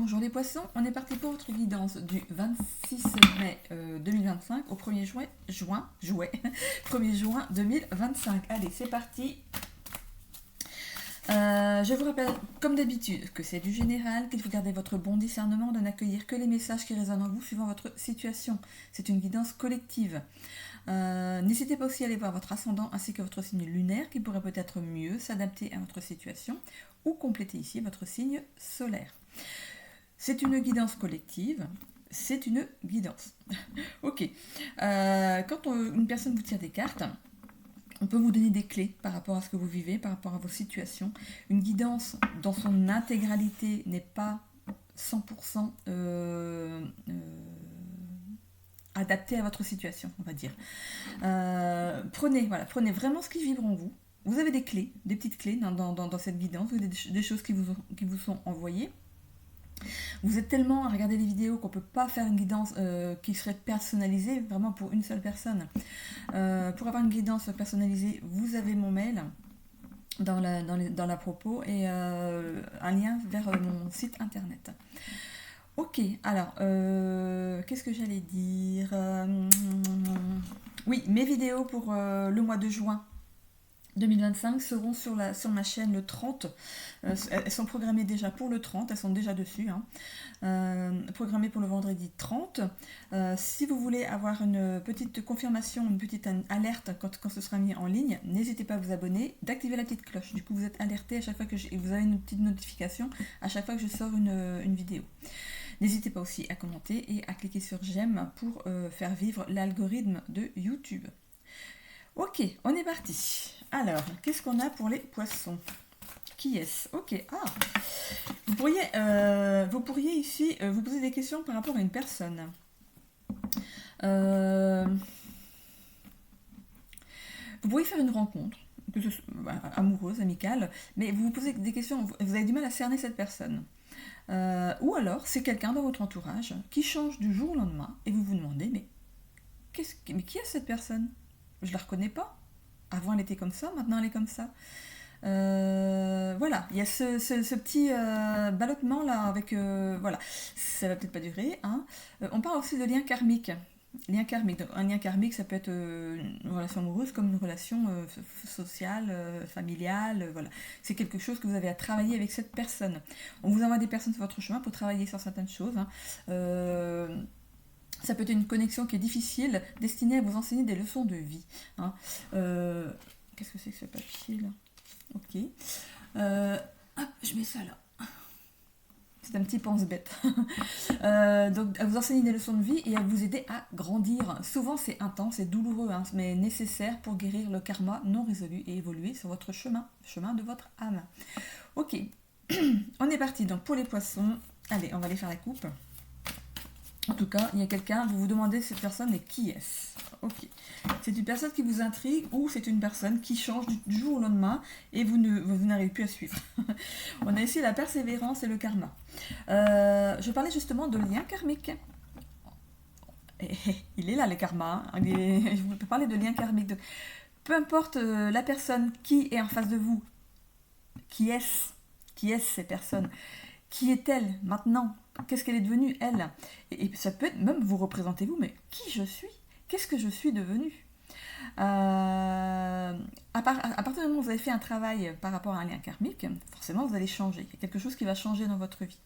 Bonjour les poissons, on est parti pour votre guidance du 26 mai 2025 au 1er juin 2025. Allez, c'est parti. Je vous rappelle, comme d'habitude, que c'est du général, qu'il faut garder votre bon discernement de n'accueillir que les messages qui résonnent en vous suivant votre situation. C'est une guidance collective. N'hésitez pas aussi à aller voir votre ascendant ainsi que votre signe lunaire qui pourrait peut-être mieux s'adapter à votre situation ou compléter ici votre signe solaire. C'est une guidance collective, c'est une guidance. Ok. Quand une personne vous tire des cartes, on peut vous donner des clés par rapport à ce que vous vivez, par rapport à vos situations. Une guidance dans son intégralité n'est pas 100% adaptée à votre situation, on va dire. Prenez vraiment ce qui vibre en vous. Vous avez des clés, des petites clés dans cette guidance, des choses qui vous sont envoyées. Vous êtes tellement à regarder les vidéos qu'on ne peut pas faire une guidance qui serait personnalisée vraiment pour une seule personne. Pour avoir une guidance personnalisée, vous avez mon mail dans la propos et un lien vers mon site internet. Ok, alors, qu'est-ce que j'allais dire oui, mes vidéos pour le mois de juin 2025 seront sur ma chaîne le 30. Elles sont programmées déjà pour le 30, elles sont déjà dessus. Programmées pour le vendredi 30. Si vous voulez avoir une petite confirmation, une petite alerte quand ce sera mis en ligne, n'hésitez pas à vous abonner, d'activer la petite cloche. Du coup, vous êtes alerté à chaque fois et vous avez une petite notification à chaque fois que je sors une vidéo. N'hésitez pas aussi à commenter et à cliquer sur j'aime pour faire vivre l'algorithme de YouTube. Ok, on est parti. Alors, qu'est-ce qu'on a pour les poissons? Qui est-ce? Ok, vous pourriez ici vous poser des questions par rapport à une personne. Vous pourriez faire une rencontre, que ce soit amoureuse, amicale, mais vous vous posez des questions, vous avez du mal à cerner cette personne. Ou alors, c'est quelqu'un dans votre entourage qui change du jour au lendemain et vous vous demandez, mais qui est cette personne? Je la reconnais pas. Avant elle était comme ça, maintenant elle est comme ça. Voilà, il y a ce petit ballottement là avec voilà, ça va peut-être pas durer. On parle aussi de lien karmique. Lien karmique. Donc, un lien karmique, ça peut être une relation amoureuse comme une relation sociale, familiale. Voilà, c'est quelque chose que vous avez à travailler avec cette personne. On vous envoie des personnes sur votre chemin pour travailler sur certaines choses. Ça peut être une connexion qui est difficile, destinée à vous enseigner des leçons de vie. Qu'est-ce que c'est que ce papier là? Ok. Hop, je mets ça là. C'est un petit pense-bête. Donc, à vous enseigner des leçons de vie et à vous aider à grandir. Souvent, c'est intense et douloureux, mais nécessaire pour guérir le karma non résolu et évoluer sur votre chemin de votre âme. Ok. On est parti. Donc, pour les poissons, allez, on va aller faire la coupe. En tout cas, il y a quelqu'un, vous vous demandez cette personne, mais qui est-ce? Ok. C'est une personne qui vous intrigue ou c'est une personne qui change du jour au lendemain et vous n'arrivez plus à suivre. On a ici la persévérance et le karma. Je parlais justement de lien karmique. Il est là le karma. Je vous parlais de lien karmique. Donc, peu importe la personne qui est en face de vous, qui est ces personnes? Qui est-elle maintenant? Qu'est-ce qu'elle est devenue, elle? Et ça peut être même vous représentez vous, mais qui je suis? Qu'est-ce que je suis devenue? À partir du moment où vous avez fait un travail par rapport à un lien karmique, forcément vous allez changer. Il y a quelque chose qui va changer dans votre vie.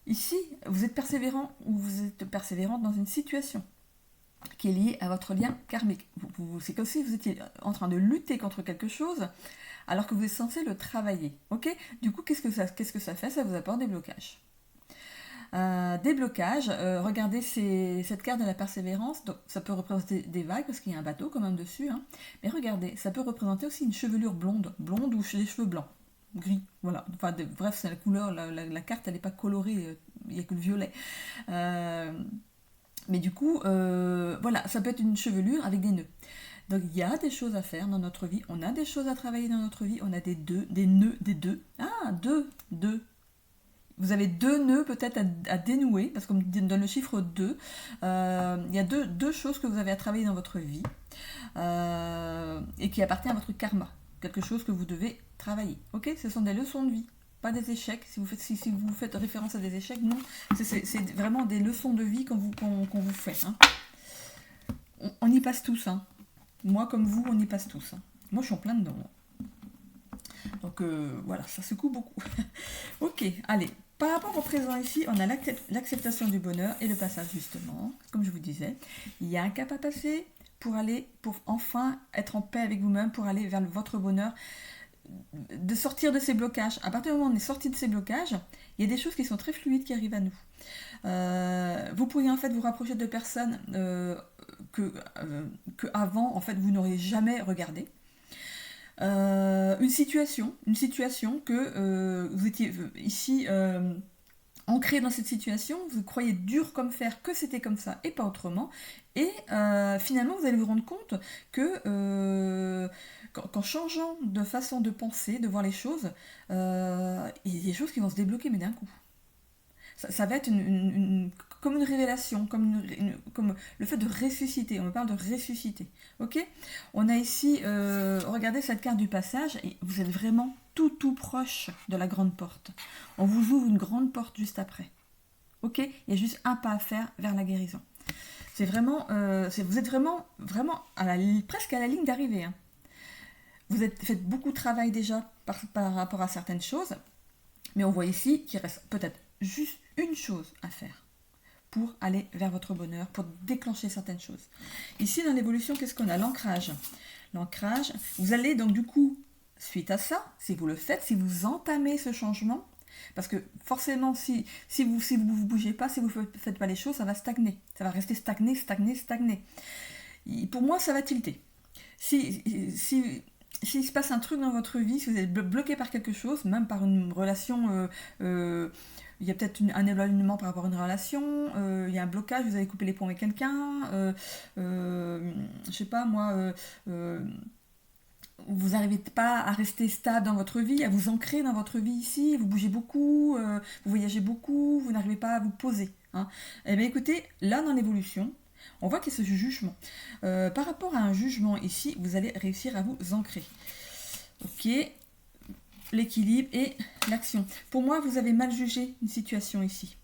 Ici, vous êtes persévérant ou vous êtes persévérante dans une situation qui est liée à votre lien karmique. C'est comme si vous étiez en train de lutter contre quelque chose alors que vous êtes censé le travailler. Ok? Du coup, qu'est-ce que ça fait? Ça vous apporte des blocages. Regardez cette carte de la persévérance, donc ça peut représenter des vagues parce qu'il y a un bateau quand même dessus, mais regardez, ça peut représenter aussi une chevelure blonde ou des cheveux blancs, gris, voilà, enfin bref, c'est la couleur, la carte elle n'est pas colorée, il n'y a que le violet, mais du coup, voilà, ça peut être une chevelure avec des nœuds. Donc il y a des choses à faire dans notre vie, on a des choses à travailler dans notre vie, on a des nœuds. Deux. Vous avez 2 nœuds peut-être à dénouer, parce qu'on me donne le chiffre 2. Il y a deux choses que vous avez à travailler dans votre vie et qui appartiennent à votre karma. Quelque chose que vous devez travailler. Ok? Ce sont des leçons de vie. pas des échecs. Si vous faites référence à des échecs, non. C'est vraiment des leçons de vie qu'on vous fait. Hein. On y passe tous. Hein. Moi, comme vous, on y passe tous. Hein. Moi, je suis en plein dedans. Donc, voilà, ça secoue beaucoup. Ok, allez. Par rapport au présent ici, on a l'acceptation du bonheur et le passage, justement. Comme je vous disais, il y a un cap à passer pour enfin être en paix avec vous-même, pour aller vers votre bonheur, de sortir de ces blocages. À partir du moment où on est sorti de ces blocages, il y a des choses qui sont très fluides qui arrivent à nous. Vous pourriez en fait vous rapprocher de personnes que avant en fait vous n'auriez jamais regardé. Une situation que vous étiez ici ancré dans cette situation, vous croyez dur comme fer que c'était comme ça et pas autrement, et finalement vous allez vous rendre compte que qu'en changeant de façon de penser, de voir les choses, il y a des choses qui vont se débloquer mais d'un coup. Ça va être comme une révélation, comme le fait de ressusciter. On me parle de ressusciter. Ok. On a ici, regardez cette carte du passage, et vous êtes vraiment tout proche de la grande porte. On vous ouvre une grande porte juste après. Ok. Il y a juste un pas à faire vers la guérison. C'est vraiment, vous êtes vraiment presque à la ligne d'arrivée. Hein. Vous faites beaucoup de travail déjà par rapport à certaines choses, mais on voit ici qu'il reste peut-être juste une chose à faire pour aller vers votre bonheur, pour déclencher certaines choses. Ici, dans l'évolution, qu'est-ce qu'on a? L'ancrage. L'ancrage, vous allez donc du coup, suite à ça, si vous le faites, si vous entamez ce changement, parce que forcément, si vous ne bougez pas, si vous ne faites pas les choses, ça va stagner. Ça va rester stagné. Pour moi, ça va tilter. S'il se passe un truc dans votre vie, si vous êtes bloqué par quelque chose, même par une relation, il y a peut-être un éloignement par rapport à une relation, il y a un blocage, vous avez coupé les ponts avec quelqu'un, je sais pas moi, vous n'arrivez pas à rester stable dans votre vie, à vous ancrer dans votre vie ici, vous bougez beaucoup, vous voyagez beaucoup, vous n'arrivez pas à vous poser. Hein. Eh bien écoutez, là dans l'évolution, on voit qu'il y a ce jugement. Par rapport à un jugement ici, vous allez réussir à vous ancrer. Ok, l'équilibre et l'action. Pour moi, vous avez mal jugé une situation ici.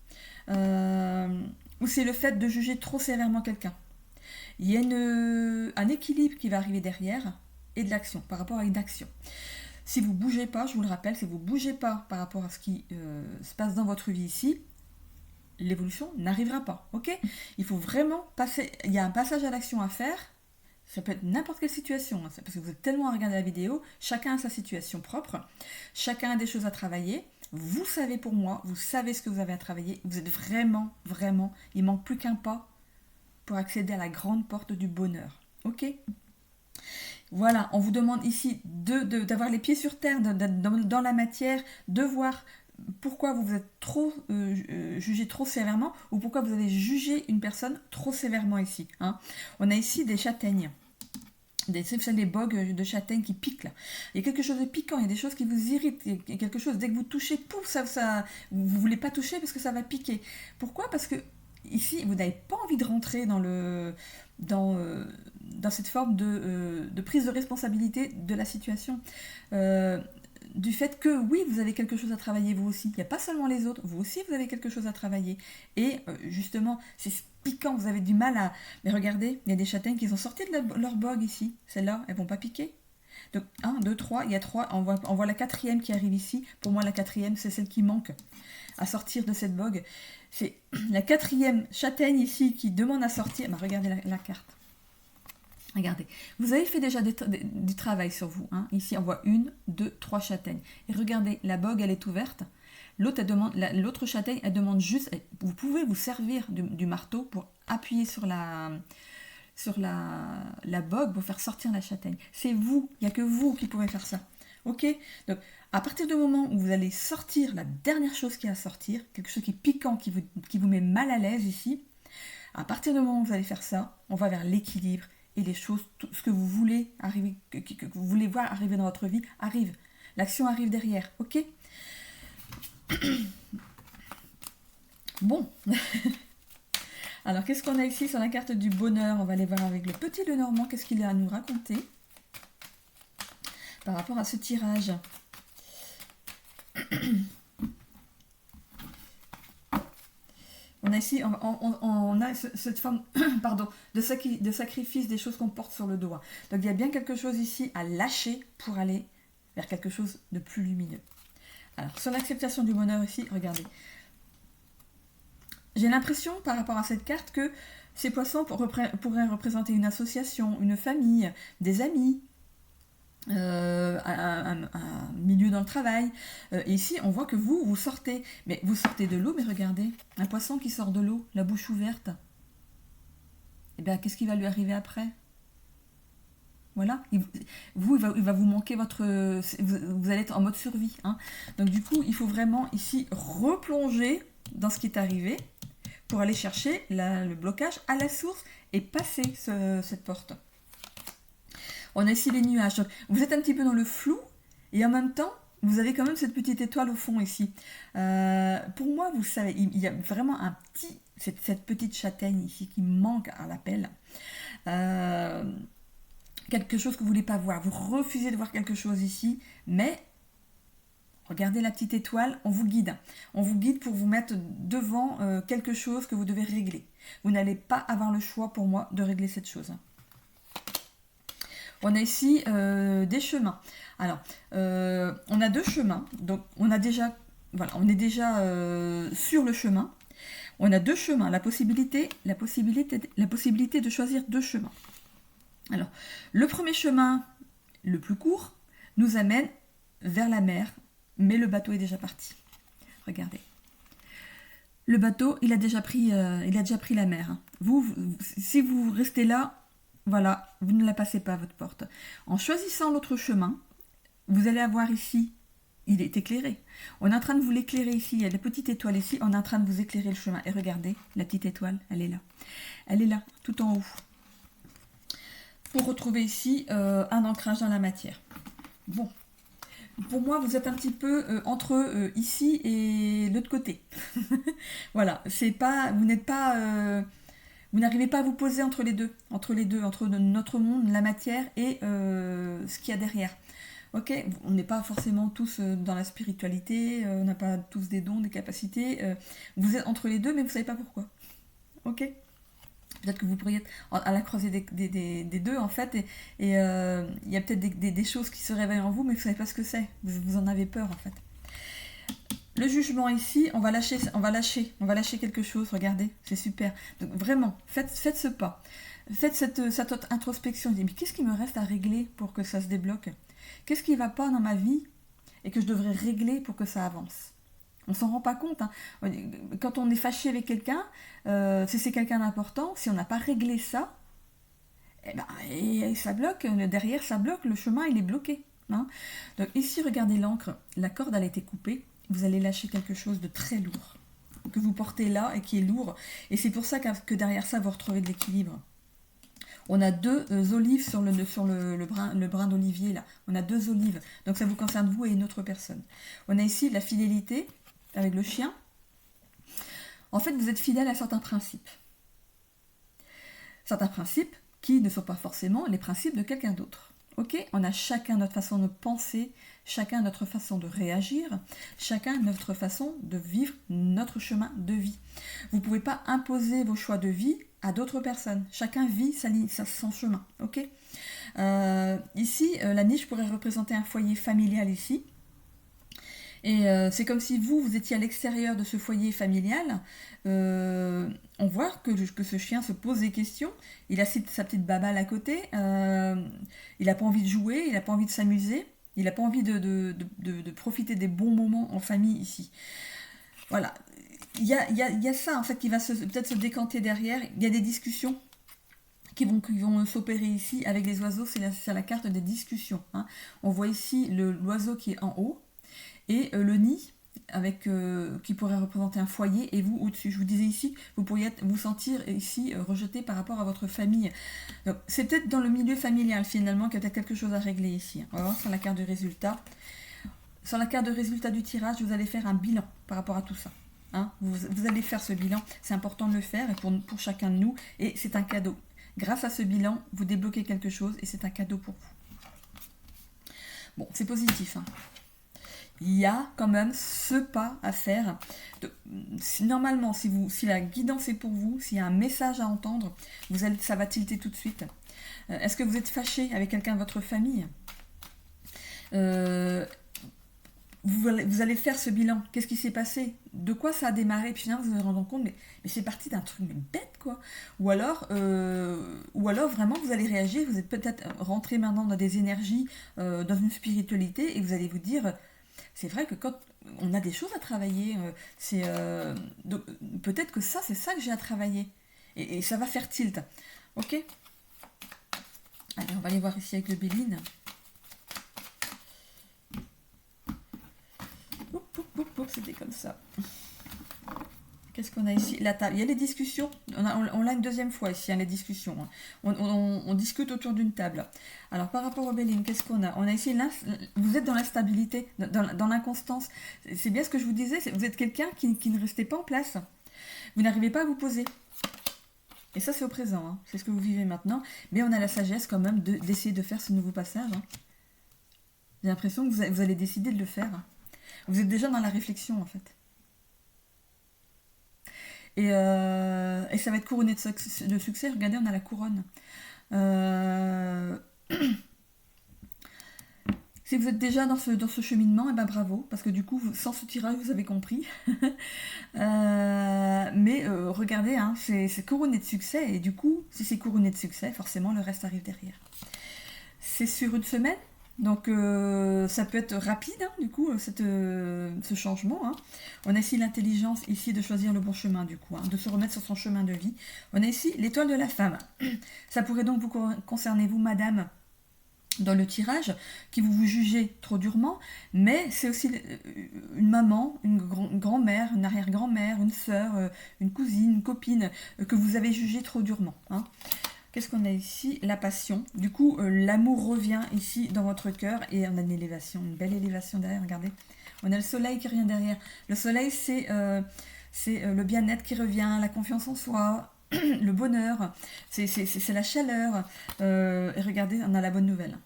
Ou c'est le fait de juger trop sévèrement quelqu'un. Il y a un équilibre qui va arriver derrière et de l'action, par rapport à une action. Si vous ne bougez pas, je vous le rappelle, si vous ne bougez pas par rapport à ce qui se passe dans votre vie ici, l'évolution n'arrivera pas, ok? Il faut vraiment passer, il y a un passage à l'action à faire, ça peut être n'importe quelle situation, hein, parce que vous êtes tellement à regarder la vidéo, chacun a sa situation propre, chacun a des choses à travailler, vous savez pour moi, vous savez ce que vous avez à travailler, vous êtes vraiment, il manque plus qu'un pas pour accéder à la grande porte du bonheur, ok? Voilà, on vous demande ici d'avoir les pieds sur terre, dans la matière, de voir pourquoi vous êtes trop jugé trop sévèrement ou pourquoi vous avez jugé une personne trop sévèrement ici. Hein. On a ici des châtaignes. Des bogues de châtaignes qui piquent là. Il y a quelque chose de piquant, il y a des choses qui vous irritent, il y a quelque chose, dès que vous touchez, pouf, vous ne voulez pas toucher parce que ça va piquer. Pourquoi? Parce que ici, vous n'avez pas envie de rentrer dans cette forme de prise de responsabilité de la situation. Du fait que oui, vous avez quelque chose à travailler vous aussi. Il n'y a pas seulement les autres, vous aussi vous avez quelque chose à travailler. Et justement, c'est piquant, vous avez du mal à... Mais regardez, il y a des châtaignes qui sont sorties de leur bogue ici. Celles-là, elles ne vont pas piquer. Donc 1, 2, 3, il y a 3, on voit la quatrième qui arrive ici. Pour moi, la quatrième, c'est celle qui manque à sortir de cette bogue. C'est la quatrième châtaigne ici qui demande à sortir. Bah, regardez la carte. Regardez, vous avez fait déjà du travail sur vous. Hein. Ici, on voit 1, 2, 3 châtaignes. Et regardez, la bogue, elle est ouverte. L'autre châtaigne, elle demande juste... Vous pouvez vous servir du marteau pour appuyer sur la bogue pour faire sortir la châtaigne. C'est vous, il n'y a que vous qui pouvez faire ça. Ok? Donc, à partir du moment où vous allez sortir la dernière chose qui est à sortir, quelque chose qui est piquant, qui vous met mal à l'aise ici, à partir du moment où vous allez faire ça, on va vers l'équilibre. Et les choses, tout ce que vous voulez arriver, que vous voulez voir arriver dans votre vie, arrive. L'action arrive derrière, ok? Bon. Alors, qu'est-ce qu'on a ici sur la carte du bonheur? On va aller voir avec le petit Lenormand, qu'est-ce qu'il a à nous raconter par rapport à ce tirage. On a ici, on a cette forme pardon, de sacrifice des choses qu'on porte sur le dos. Donc il y a bien quelque chose ici à lâcher pour aller vers quelque chose de plus lumineux. Alors, sur l'acceptation du bonheur ici, regardez. J'ai l'impression, par rapport à cette carte, que ces poissons pourraient représenter une association, une famille, des amis, un milieu dans le travail. Et ici, on voit que vous sortez. Mais vous sortez de l'eau, mais regardez, un poisson qui sort de l'eau, la bouche ouverte. Eh bien, qu'est-ce qui va lui arriver après ? Voilà, il va vous manquer votre... Vous allez être en mode survie. Hein. Donc du coup, il faut vraiment ici replonger dans ce qui est arrivé pour aller chercher le blocage à la source et passer cette porte. On a ici les nuages. Donc, vous êtes un petit peu dans le flou et en même temps, vous avez quand même cette petite étoile au fond ici. Pour moi, vous savez, il y a vraiment cette petite châtaigne ici qui manque à l'appel. Quelque chose que vous ne voulez pas voir. Vous refusez de voir quelque chose ici, mais regardez la petite étoile, on vous guide. On vous guide pour vous mettre devant quelque chose que vous devez régler. Vous n'allez pas avoir le choix, pour moi, de régler cette chose. On a ici des chemins. Alors, on a 2 chemins. Donc, on est déjà sur le chemin. On a 2 chemins. La possibilité de choisir 2 chemins. Alors, le premier chemin, le plus court, nous amène vers la mer, mais le bateau est déjà parti. Regardez. Le bateau, il a déjà pris la mer. Si vous restez là, voilà, vous ne la passez pas à votre porte. En choisissant l'autre chemin, vous allez avoir ici, il est éclairé. On est en train de vous l'éclairer ici, il y a la petite étoile ici, on est en train de vous éclairer le chemin. Et regardez, la petite étoile, elle est là. Elle est là, tout en haut. Pour retrouver ici un ancrage dans la matière. Bon, pour moi, vous êtes un petit peu entre ici et l'autre côté. Voilà, vous n'arrivez pas à vous poser entre les deux, entre notre monde, la matière et ce qu'il y a derrière. Ok, on n'est pas forcément tous dans la spiritualité, on n'a pas tous des dons, des capacités. Vous êtes entre les deux, mais vous ne savez pas pourquoi. Ok ? Peut-être que vous pourriez être à la croisée des deux, en fait, et il y a peut-être des choses qui se réveillent en vous, mais vous ne savez pas ce que c'est. Vous en avez peur, en fait. Le jugement ici, on va lâcher quelque chose, regardez, c'est super. Donc vraiment, faites ce pas. Faites cette introspection. Mais qu'est-ce qui me reste à régler pour que ça se débloque ? Qu'est-ce qui ne va pas dans ma vie et que je devrais régler pour que ça avance ? On ne s'en rend pas compte. Hein. Quand on est fâché avec quelqu'un, si c'est quelqu'un d'important, si on n'a pas réglé ça, et ça bloque, derrière ça bloque, le chemin il est bloqué. Hein. Donc ici, regardez l'encre, la corde elle a été coupée, vous allez lâcher quelque chose de très lourd, que vous portez là et qui est lourd. Et c'est pour ça que derrière ça, vous retrouvez de l'équilibre. On a 2 olives sur le brin d'olivier là. On a 2 olives. Donc ça vous concerne vous et une autre personne. On a ici la fidélité avec le chien. En fait, vous êtes fidèle à certains principes. Certains principes qui ne sont pas forcément les principes de quelqu'un d'autre. Ok ? On a chacun notre façon de penser, chacun notre façon de réagir, chacun notre façon de vivre notre chemin de vie. Vous ne pouvez pas imposer vos choix de vie à d'autres personnes. Chacun vit son chemin. Ok ? Ici, la niche pourrait représenter un foyer familial ici. Et c'est comme si vous étiez à l'extérieur de ce foyer familial. On voit que ce chien se pose des questions. Il a sa petite babale à côté. Il n'a pas envie de jouer, il n'a pas envie de s'amuser. Il n'a pas envie de profiter des bons moments en famille ici. Voilà. Il y a ça en fait qui va peut-être se décanter derrière. Il y a des discussions qui vont s'opérer ici avec les oiseaux. C'est la carte des discussions. Hein. On voit ici l'oiseau qui est en haut. Et le nid, qui pourrait représenter un foyer, et vous au-dessus. Je vous disais ici, vous pourriez vous sentir ici rejeté par rapport à votre famille. Donc, c'est peut-être dans le milieu familial, finalement, qu'il y a peut-être quelque chose à régler ici. On va voir sur la carte de résultat. Sur la carte de résultat du tirage, vous allez faire un bilan par rapport à tout ça. Hein, vous allez faire ce bilan. C'est important de le faire pour chacun de nous, et c'est un cadeau. Grâce à ce bilan, vous débloquez quelque chose, et c'est un cadeau pour vous. Bon, c'est positif, hein. il y a quand même ce pas à faire. Normalement, si la guidance est pour vous, s'il y a un message à entendre, ça va tilter tout de suite. Est-ce que vous êtes fâché avec quelqu'un de votre famille? Euh, vous allez faire ce bilan. Qu'est-ce qui s'est passé? De quoi ça a démarré? Puis finalement, vous vous rendez compte, mais c'est parti d'un truc bête, quoi. Ou alors, vraiment, vous allez réagir. Vous êtes peut-être rentré maintenant dans des énergies, dans une spiritualité, et vous allez vous dire, c'est vrai que quand on a des choses à travailler, donc, peut-être que ça, c'est ça que j'ai à travailler. Et ça va faire tilt. Ok? Allez, on va aller voir ici avec le Béline. C'était comme ça. Qu'est-ce qu'on a ici? La table. Il y a les discussions. On l'a une deuxième fois ici, hein, les discussions. Hein. On discute autour d'une table. Alors, par rapport au Béline, qu'est-ce qu'on a? On a ici, vous êtes dans l'instabilité, dans l'inconstance. C'est bien ce que je vous disais. Vous êtes quelqu'un qui ne restait pas en place. Vous n'arrivez pas à vous poser. Et ça, c'est au présent. Hein. C'est ce que vous vivez maintenant. Mais on a la sagesse quand même d'essayer de faire ce nouveau passage. Hein. J'ai l'impression que vous allez décider de le faire. Vous êtes déjà dans la réflexion, en fait. Et ça va être couronné de succès. Regardez, on a la couronne. Si vous êtes déjà dans ce cheminement, eh ben bravo, parce que du coup, sans ce tirage, vous avez compris. Mais regardez, hein, c'est couronné de succès, et du coup, si c'est couronné de succès, forcément, le reste arrive derrière. C'est sur une semaine, donc ça peut être rapide, hein, du coup, ce changement. Hein. On a ici l'intelligence, ici, de choisir le bon chemin, du coup, hein, de se remettre sur son chemin de vie. On a ici l'étoile de la femme. Ça pourrait donc vous concerner, vous, madame, dans le tirage, qui vous jugez trop durement, mais c'est aussi une maman, une grand-mère, une arrière-grand-mère, une sœur, une cousine, une copine, que vous avez jugé trop durement. Hein. Qu'est-ce qu'on a ici? La passion. Du coup, l'amour revient ici dans votre cœur, et on a une élévation, une belle élévation derrière, regardez. On a le soleil qui revient derrière. Le soleil, c'est le bien-être qui revient, la confiance en soi, le bonheur, c'est la chaleur. Et regardez, on a la bonne nouvelle.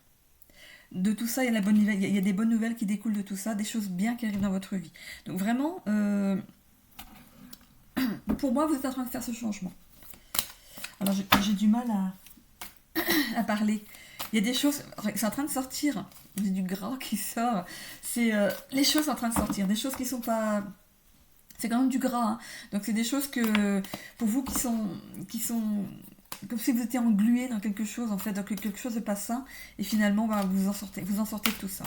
De tout ça, il y a la bonne nouvelle. Il y a des bonnes nouvelles qui découlent de tout ça, des choses bien qui arrivent dans votre vie. Donc vraiment, pour moi, vous êtes en train de faire ce changement. Alors j'ai du mal à parler. Il y a des choses, c'est en train de sortir. J'ai du gras qui sort. C'est les choses sont en train de sortir. Des choses qui sont pas... C'est quand même du gras. Hein. Donc c'est des choses que, pour vous, qui sont comme si vous étiez englué dans quelque chose, en fait, dans quelque chose de pas sain. Et finalement, bah, vous en sortez de tout ça.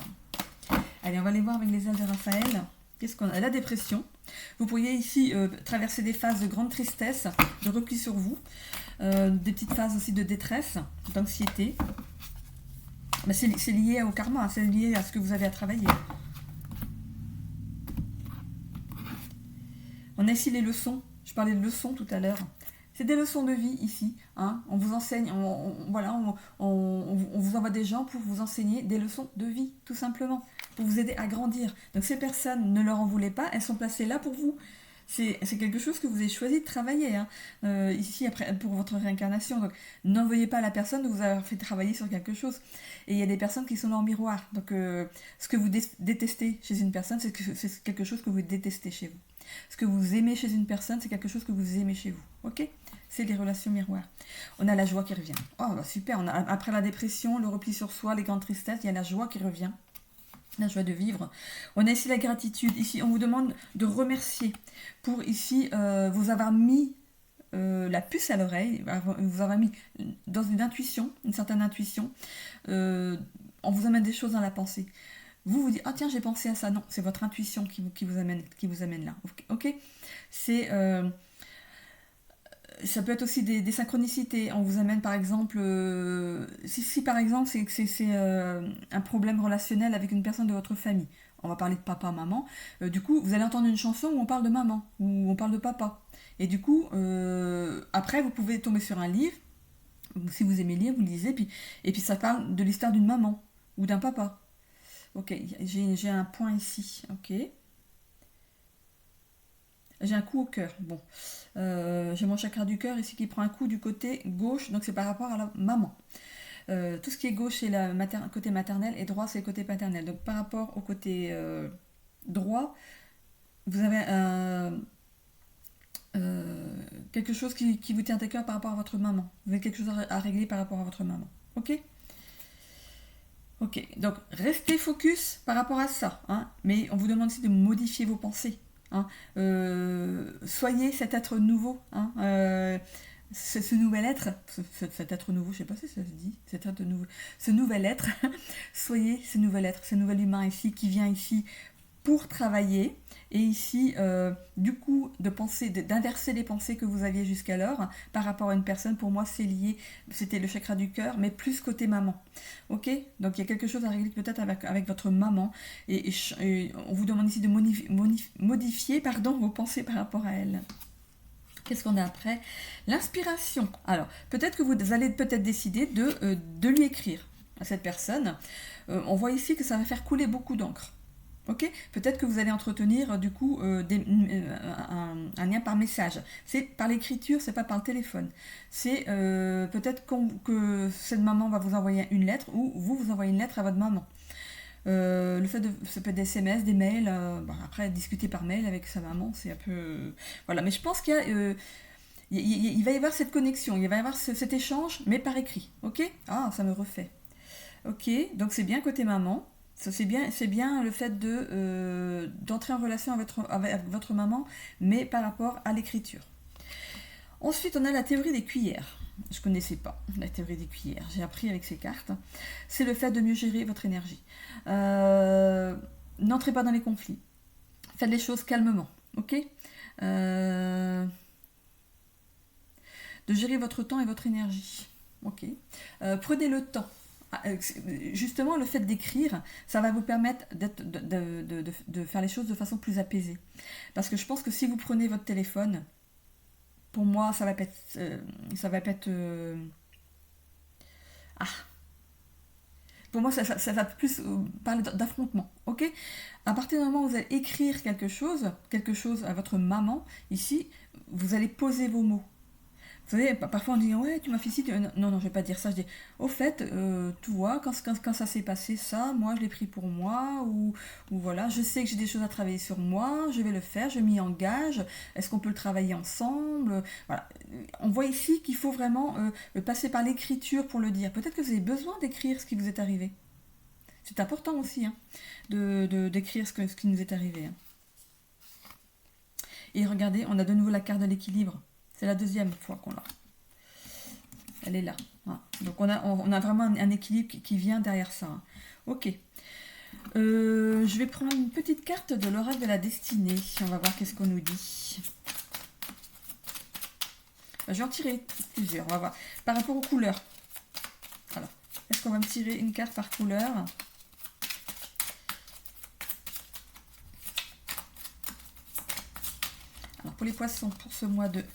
Allez, on va aller voir avec les ailes de Raphaël. Qu'est-ce qu'on a? La dépression. Vous pourriez ici traverser des phases de grande tristesse, de repli sur vous. Des petites phases aussi de détresse, d'anxiété. Mais c'est lié au karma, c'est lié à ce que vous avez à travailler. On a ici les leçons. Je parlais de leçons tout à l'heure. C'est des leçons de vie ici. Hein. On vous enseigne, on vous envoie des gens pour vous enseigner des leçons de vie, tout simplement, pour vous aider à grandir. Donc ces personnes, ne leur en voulez pas, elles sont placées là pour vous. C'est quelque chose que vous avez choisi de travailler hein, ici après, pour votre réincarnation. Donc n'envoyez pas à la personne de vous avoir fait travailler sur quelque chose. Et il y a des personnes qui sont là en miroir. Donc ce que vous détestez chez une personne, c'est quelque chose que vous détestez chez vous. Ce que vous aimez chez une personne, c'est quelque chose que vous aimez chez vous. Ok? C'est les relations miroirs. On a la joie qui revient. Oh, bah super. Après la dépression, le repli sur soi, les grandes tristesses, il y a la joie qui revient. La joie de vivre. On a ici la gratitude. Ici, on vous demande de remercier pour ici vous avoir mis la puce à l'oreille, vous avoir mis dans une intuition, une certaine intuition. On vous amène des choses dans la pensée. Vous dites, ah tiens, j'ai pensé à ça. Non, c'est votre intuition qui vous amène là. Ok. Ça peut être aussi des synchronicités. On vous amène par exemple, si par exemple c'est un problème relationnel avec une personne de votre famille. On va parler de papa, maman. Du coup, vous allez entendre une chanson où on parle de maman, où on parle de papa. Et du coup, après, vous pouvez tomber sur un livre. Si vous aimez lire, vous le lisez. Et puis ça parle de l'histoire d'une maman ou d'un papa. Ok, j'ai un point ici, ok. J'ai un coup au cœur, bon. J'ai mon chakra du cœur ici qui prend un coup du côté gauche, donc c'est par rapport à la maman. Tout ce qui est gauche, c'est le côté maternel, et droit, c'est le côté paternel. Donc par rapport au côté droit, vous avez quelque chose qui vous tient à cœur par rapport à votre maman. Vous avez quelque chose à régler par rapport à votre maman. Ok? Ok, donc restez focus par rapport à ça, hein, mais on vous demande aussi de modifier vos pensées. Hein. Soyez cet être nouveau, hein, ce nouvel être, cet être nouveau, je sais pas si ça se dit, cet être nouveau, ce nouvel être, soyez ce nouvel être, ce nouvel humain ici qui vient ici pour travailler et ici du coup de penser, d'inverser les pensées que vous aviez jusqu'alors par rapport à une personne. Pour moi c'est lié, c'était le chakra du cœur mais plus côté maman. Ok, donc il y a quelque chose à régler peut-être avec votre maman et on vous demande ici de modifier vos pensées par rapport à elle. Qu'est-ce qu'on a après? L'inspiration. Alors peut-être que vous allez peut-être décider de lui écrire à cette personne. On voit ici que ça va faire couler beaucoup d'encre. Ok, peut-être que vous allez entretenir du coup un lien par message. C'est par l'écriture, c'est pas par le téléphone. C'est peut-être que cette maman va vous envoyer une lettre ou vous envoyez une lettre à votre maman. Le fait de, ça peut être des SMS, des mails. Après, discuter par mail avec sa maman, c'est un peu voilà. Mais je pense qu'il y a il va y avoir cette connexion, il va y avoir cet échange, mais par écrit. Ok? Ah, ça me refait. Ok, donc c'est bien côté maman. C'est bien le fait d'entrer en relation avec votre maman, mais par rapport à l'écriture. Ensuite, on a la théorie des cuillères. Je ne connaissais pas la théorie des cuillères. J'ai appris avec ces cartes. C'est le fait de mieux gérer votre énergie. N'entrez pas dans les conflits. Faites les choses calmement. Ok, de gérer votre temps et votre énergie. Ok, prenez le temps. Justement, le fait d'écrire, ça va vous permettre de faire les choses de façon plus apaisée. Parce que je pense que si vous prenez votre téléphone, pour moi, ça va pas être... ah, pour moi, ça va plus parler d'affrontement. Ok? À partir du moment où vous allez écrire quelque chose à votre maman, ici, vous allez poser vos mots. Vous savez, parfois on dit ouais, tu m'as fait ci, non, je vais pas dire ça. Je dis au fait, tu vois, quand ça s'est passé, ça, moi je l'ai pris pour moi, ou voilà, je sais que j'ai des choses à travailler sur moi, je vais le faire, je m'y engage. Est-ce qu'on peut le travailler ensemble? Voilà, on voit ici qu'il faut vraiment passer par l'écriture pour le dire. Peut-être que vous avez besoin d'écrire ce qui vous est arrivé. C'est important aussi hein, d'écrire ce qui nous est arrivé. Hein. Et regardez, on a de nouveau la carte de l'équilibre. C'est la deuxième fois qu'on l'a. Elle est là. Hein. Donc on a vraiment un équilibre qui vient derrière ça. Hein. Ok. Je vais prendre une petite carte de l'oracle de la destinée. On va voir qu'est-ce qu'on nous dit. Je vais en tirer plusieurs. On va voir. Par rapport aux couleurs. Alors, est-ce qu'on va me tirer une carte par couleur? Alors pour les poissons, pour ce mois de...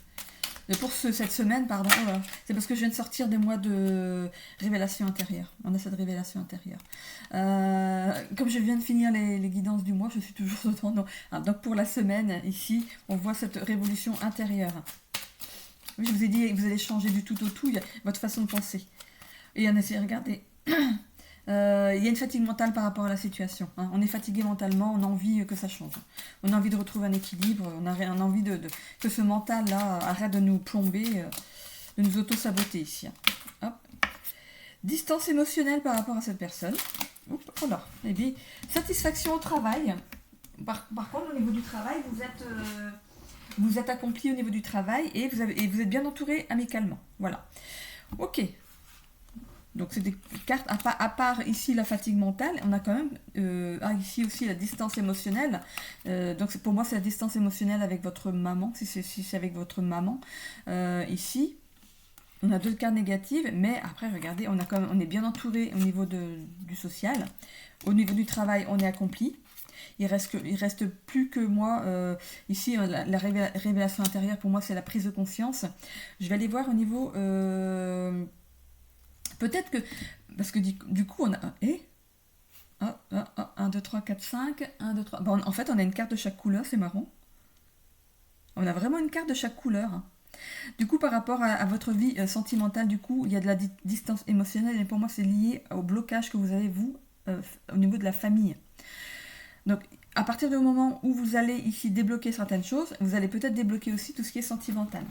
Pour cette semaine, pardon, c'est parce que je viens de sortir des mois de révélation intérieure. On a cette révélation intérieure. Comme je viens de finir les guidances du mois, je suis toujours dedans. Donc pour la semaine, ici, on voit cette révolution intérieure. Oui, je vous ai dit, vous allez changer du tout au tout, il y a votre façon de penser. Et on essaie, regardez. Il y a une fatigue mentale par rapport à la situation. Hein. On est fatigué mentalement, on a envie que ça change. On a envie de retrouver un équilibre, on a envie que ce mental-là arrête de nous plomber, de nous auto-saboter ici. Hein. Hop. Distance émotionnelle par rapport à cette personne. Oups, voilà. Et bien, satisfaction au travail. Par contre, au niveau du travail, vous êtes accompli au niveau du travail et vous êtes bien entouré amicalement. Voilà. Ok. Donc c'est des cartes, à part ici la fatigue mentale, on a quand même ici aussi la distance émotionnelle. Donc pour moi c'est la distance émotionnelle avec votre maman, si c'est avec votre maman. Ici, on a deux cartes négatives, mais après regardez, on est bien entouré au niveau du social. Au niveau du travail, on est accompli. Il reste plus que moi. Ici, la révélation intérieure, pour moi, c'est la prise de conscience. Je vais aller voir au niveau... peut-être que... Parce que du coup, on a... 1, 2, 3, 4, 5. 1, 2, 3... Bon, en fait, on a une carte de chaque couleur, c'est marrant. On a vraiment une carte de chaque couleur. Du coup, par rapport à votre vie sentimentale, du coup, il y a de la distance émotionnelle. Et pour moi, c'est lié au blocage que vous avez, vous, au niveau de la famille. Donc, à partir du moment où vous allez ici débloquer certaines choses, vous allez peut-être débloquer aussi tout ce qui est sentimental.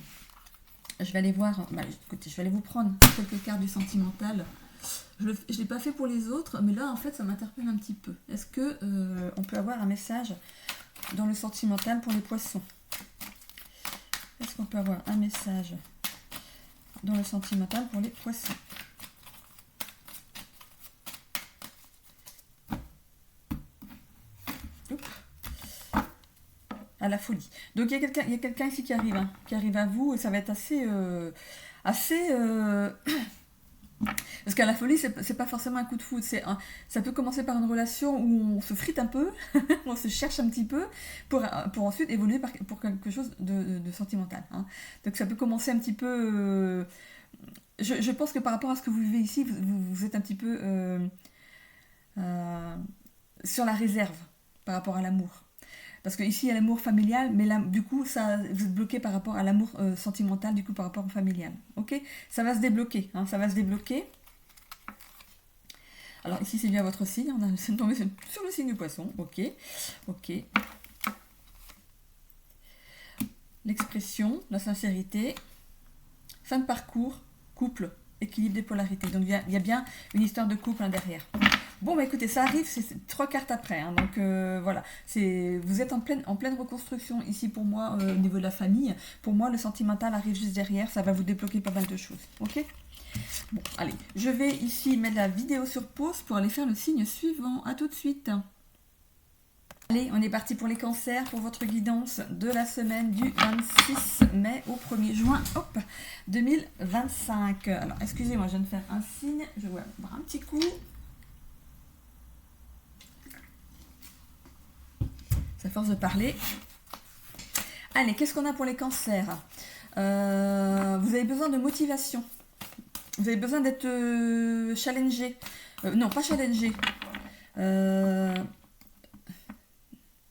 Je vais aller voir, écoutez, je vais aller vous prendre quelques cartes du sentimental. Je ne l'ai pas fait pour les autres, mais là, en fait, ça m'interpelle un petit peu. Est-ce que on peut avoir un message dans le sentimental pour les poissons? Est-ce qu'on peut avoir un message dans le sentimental pour les poissons? À la folie. Donc il y a quelqu'un ici qui arrive à vous, et ça va être assez parce qu'à la folie, c'est pas forcément un coup de foudre. Ça peut commencer par une relation où on se frite un peu, on se cherche un petit peu, pour ensuite évoluer pour quelque chose de sentimental. Hein. Donc ça peut commencer un petit peu... je pense que par rapport à ce que vous vivez ici, vous êtes un petit peu sur la réserve par rapport à l'amour. Parce qu'ici, il y a l'amour familial, mais là, du coup, vous êtes bloqué par rapport à l'amour sentimental, du coup, par rapport au familial. Ok? Ça va se débloquer. Hein, ça va se débloquer. Alors, ici, c'est bien votre signe. On a tombé sur le signe du poisson. Ok. Ok. L'expression, la sincérité. Fin de parcours, couple, équilibre des polarités. Donc, il y a bien une histoire de couple derrière. Bon, bah écoutez, ça arrive, c'est 3 cartes après. Hein, donc voilà, vous êtes en pleine reconstruction ici pour moi au niveau de la famille. Pour moi, le sentimental arrive juste derrière, ça va vous débloquer pas mal de choses. Ok? Bon, allez, je vais ici mettre la vidéo sur pause pour aller faire le signe suivant. À tout de suite. Allez, on est parti pour les cancers, pour votre guidance de la semaine du 26 mai au 1er juin 2025. Alors, excusez-moi, je viens de faire un signe, je vais boire un petit coup. À force de parler. Allez, qu'est-ce qu'on a pour les cancers? Vous avez besoin de motivation. Vous avez besoin d'être challengé. Non, pas challengé.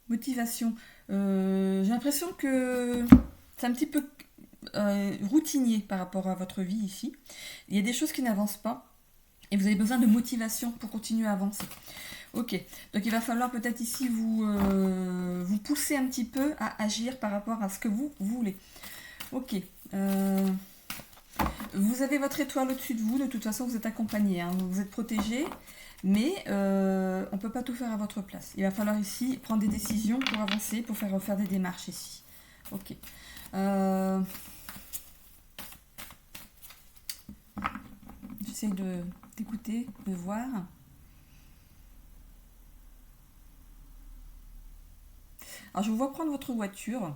Motivation. J'ai l'impression que c'est un petit peu routinier par rapport à votre vie ici. Il y a des choses qui n'avancent pas. Et vous avez besoin de motivation pour continuer à avancer. Ok, donc il va falloir peut-être ici vous pousser un petit peu à agir par rapport à ce que vous voulez. Ok, vous avez votre étoile au-dessus de vous, de toute façon vous êtes accompagné, hein, vous êtes protégé, mais on ne peut pas tout faire à votre place. Il va falloir ici prendre des décisions pour avancer, pour faire des démarches ici. Ok. J'essaie d'écouter, de voir. Alors, je vous vois prendre votre voiture.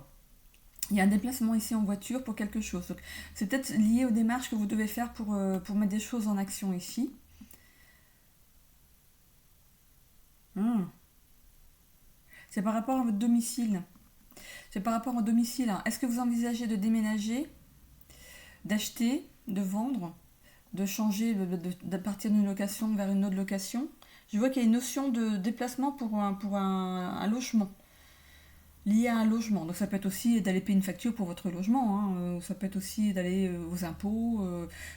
Il y a un déplacement ici en voiture pour quelque chose. C'est peut-être lié aux démarches que vous devez faire pour mettre des choses en action ici. C'est par rapport à votre domicile. C'est par rapport au domicile. Est-ce que vous envisagez de déménager, d'acheter, de vendre, de changer, de partir d'une location vers une autre location? Je vois qu'il y a une notion de déplacement pour un logement. Lié à un logement. Donc ça peut être aussi d'aller payer une facture pour votre logement, hein. Ça peut être aussi d'aller aux impôts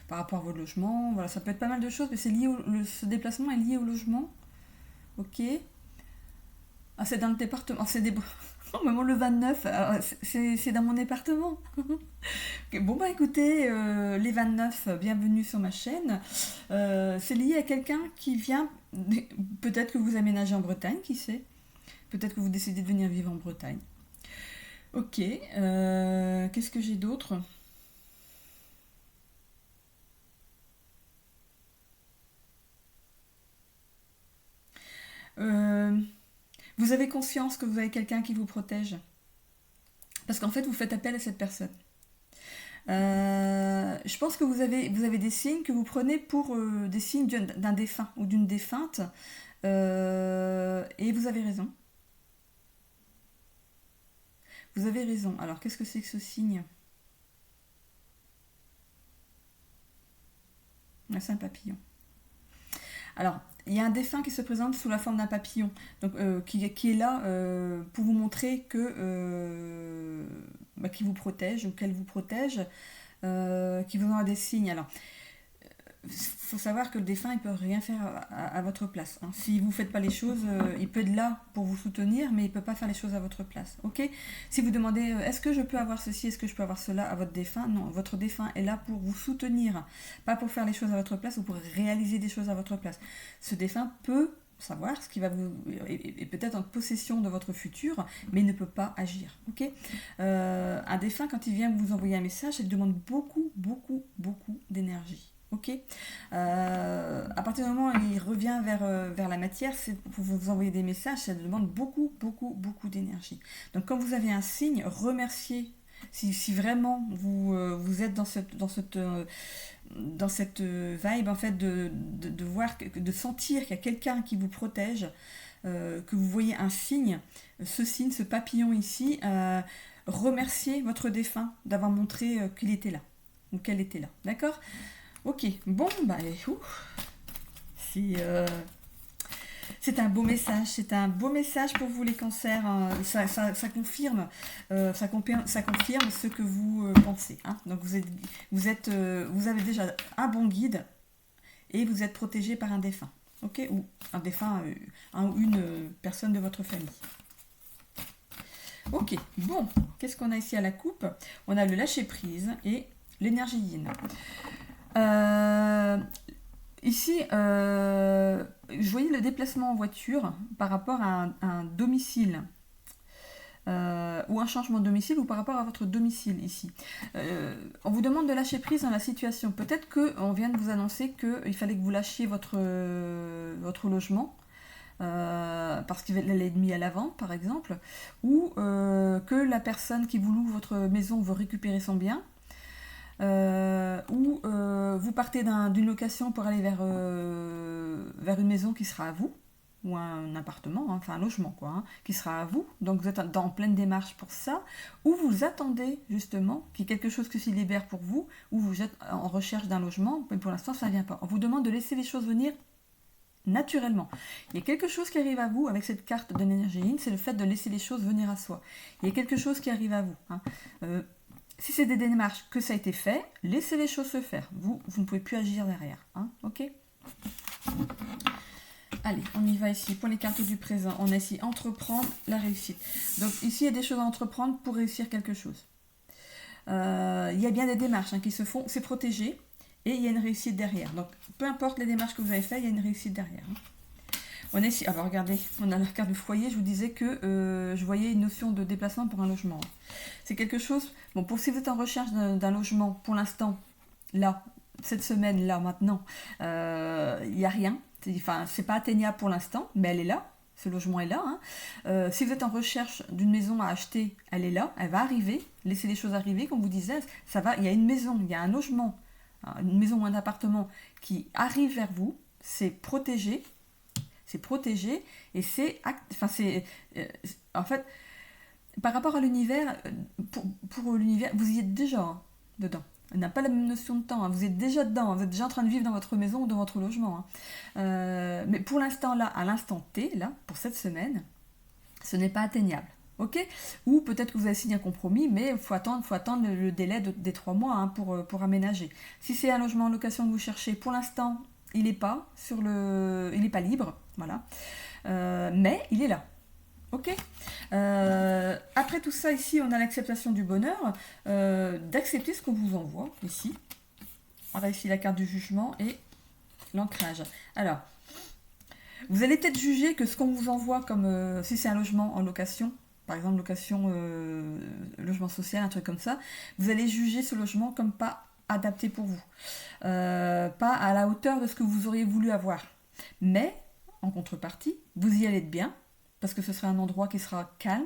par rapport à votre logement. Voilà, ça peut être pas mal de choses, mais c'est lié ce déplacement est lié au logement. Ok. Ah, c'est dans le département. C'est des... Oh, maman, le 29, c'est dans mon département. Bon, bah écoutez, les 29, bienvenue sur ma chaîne. C'est lié à quelqu'un qui vient... Peut-être que vous aménagez en Bretagne, qui sait? Peut-être que vous décidez de venir vivre en Bretagne. Ok, qu'est-ce que j'ai d'autre? Vous avez conscience que vous avez quelqu'un qui vous protège? Parce qu'en fait, vous faites appel à cette personne. Je pense que vous avez des signes que vous prenez pour des signes d'un défunt ou d'une défunte. Et vous avez raison. Vous avez raison. Alors, qu'est-ce que c'est que ce signe? C'est un papillon. Alors, il y a un défunt qui se présente sous la forme d'un papillon, donc qui est là pour vous montrer que qui vous protège ou qu'elle vous protège, qui vous envoie des signes. Alors, faut savoir que le défunt, il peut rien faire à votre place. Hein. Si vous ne faites pas les choses, il peut être là pour vous soutenir, mais il ne peut pas faire les choses à votre place. Ok. Si vous demandez, est-ce que je peux avoir ceci, est-ce que je peux avoir cela à votre défunt, non, votre défunt est là pour vous soutenir, pas pour faire les choses à votre place ou pour réaliser des choses à votre place. Ce défunt peut savoir ce qui va vous est peut-être en possession de votre futur, mais il ne peut pas agir. Ok. Un défunt, quand il vient vous envoyer un message, il demande beaucoup d'énergie. Ok. À partir du moment où il revient vers la matière, c'est pour vous envoyer des messages, ça demande beaucoup d'énergie. Donc quand vous avez un signe, remerciez. Si vraiment vous êtes dans cette vibe en fait de voir, de sentir qu'il y a quelqu'un qui vous protège, que vous voyez un signe, ce papillon ici, remerciez votre défunt d'avoir montré qu'il était là ou qu'elle était là, d'accord? Ok, bon, si c'est un beau message pour vous les cancers, hein. Ça confirme ce que vous pensez, hein. Donc vous avez déjà un bon guide et vous êtes protégé par un défunt, ok, ou un défunt, ou une personne de votre famille. Ok, bon, qu'est-ce qu'on a ici à la coupe? On a le lâcher prise et l'énergie yin. Ici, je voyais le déplacement en voiture par rapport à un domicile, ou un changement de domicile, ou par rapport à votre domicile ici. On vous demande de lâcher prise dans la situation. Peut-être qu'on vient de vous annoncer qu'il fallait que vous lâchiez votre logement, parce qu'il est mis à la vente par exemple, ou que la personne qui vous loue votre maison veut récupérer son bien. Ou vous partez d'une location pour aller vers une maison qui sera à vous, ou un appartement, hein, enfin un logement quoi, hein, qui sera à vous, donc vous êtes en pleine démarche pour ça, ou vous attendez justement qu'il y ait quelque chose qui s'y libère pour vous, ou vous êtes en recherche d'un logement, mais pour l'instant ça ne vient pas. On vous demande de laisser les choses venir naturellement. Il y a quelque chose qui arrive à vous avec cette carte de l'énergie yin, c'est le fait de laisser les choses venir à soi. Il y a quelque chose qui arrive à vous, hein. Si c'est des démarches que ça a été fait, laissez les choses se faire. Vous ne pouvez plus agir derrière. Hein, ok. Allez, on y va ici. Pour les cartes du présent, on a ici entreprendre la réussite. Donc ici, il y a des choses à entreprendre pour réussir quelque chose. Il y a bien des démarches qui se font, c'est protégé, et il y a une réussite derrière. Donc peu importe les démarches que vous avez faites, il y a une réussite derrière. Hein. On est ici, alors regardez, on a la carte du foyer, je vous disais que je voyais une notion de déplacement pour un logement. C'est quelque chose, bon, si vous êtes en recherche d'un logement, pour l'instant, là, cette semaine, là, maintenant, il n'y a rien. Enfin, c'est pas atteignable pour l'instant, mais elle est là, ce logement est là. Hein. Si vous êtes en recherche d'une maison à acheter, elle est là, elle va arriver, laissez les choses arriver, comme vous disiez, ça va, il y a une maison, il y a un logement, une maison ou un appartement qui arrive vers vous, c'est protégé, et c'est en fait par rapport à l'univers, pour l'univers, vous y êtes déjà dedans. On n'a pas la même notion de temps, hein. Vous êtes déjà dedans, vous êtes déjà en train de vivre dans votre maison ou dans votre logement. Hein. Mais pour l'instant là, à l'instant T, là, pour cette semaine, ce n'est pas atteignable. Ok. Ou peut-être que vous avez signé un compromis, mais il faut attendre le délai des 3 mois, hein, pour aménager. Si c'est un logement en location que vous cherchez, pour l'instant, il n'est pas libre, voilà. Mais il est là. Ok. Après tout ça, ici, on a l'acceptation du bonheur, d'accepter ce qu'on vous envoie, ici. On a ici la carte du jugement et l'ancrage. Alors, vous allez peut-être juger que ce qu'on vous envoie, comme si c'est un logement en location, par exemple location, logement social, un truc comme ça, vous allez juger ce logement comme pas adapté pour vous, pas à la hauteur de ce que vous auriez voulu avoir. Mais, en contrepartie, vous y allez de bien, parce que ce sera un endroit qui sera calme,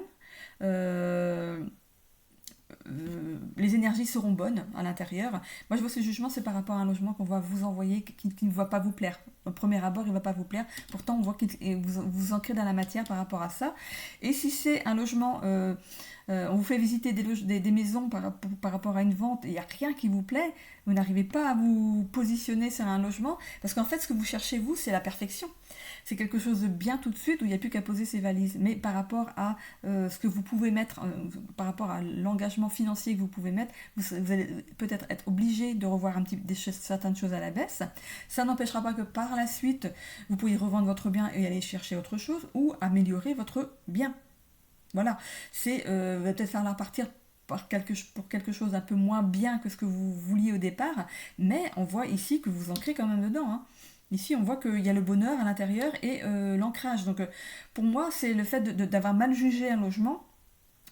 les énergies seront bonnes à l'intérieur. Moi, je vois ce jugement, c'est par rapport à un logement qu'on va vous envoyer qui ne va pas vous plaire. Au premier abord, il ne va pas vous plaire. Pourtant, on voit que vous ancrez dans la matière par rapport à ça. Et si c'est un logement, on vous fait visiter des maisons par rapport à une vente, et il n'y a rien qui vous plaît, vous n'arrivez pas à vous positionner sur un logement, parce qu'en fait, ce que vous cherchez, vous, c'est la perfection. c'est quelque chose de bien tout de suite où il n'y a plus qu'à poser ses valises. Mais par rapport à ce que vous pouvez mettre, par rapport à l'engagement financier que vous pouvez mettre, vous allez peut-être être obligé de revoir certaines choses à la baisse. Ça n'empêchera pas que par la suite, vous pourriez revendre votre bien et aller chercher autre chose ou améliorer votre bien. Voilà, c'est vous allez peut-être faire la repartir pour quelque chose d'un peu moins bien que ce que vous vouliez au départ, mais on voit ici que vous ancrez quand même dedans, hein. Ici, on voit qu'il y a le bonheur à l'intérieur et l'ancrage. Donc, pour moi, c'est le fait d'avoir mal jugé un logement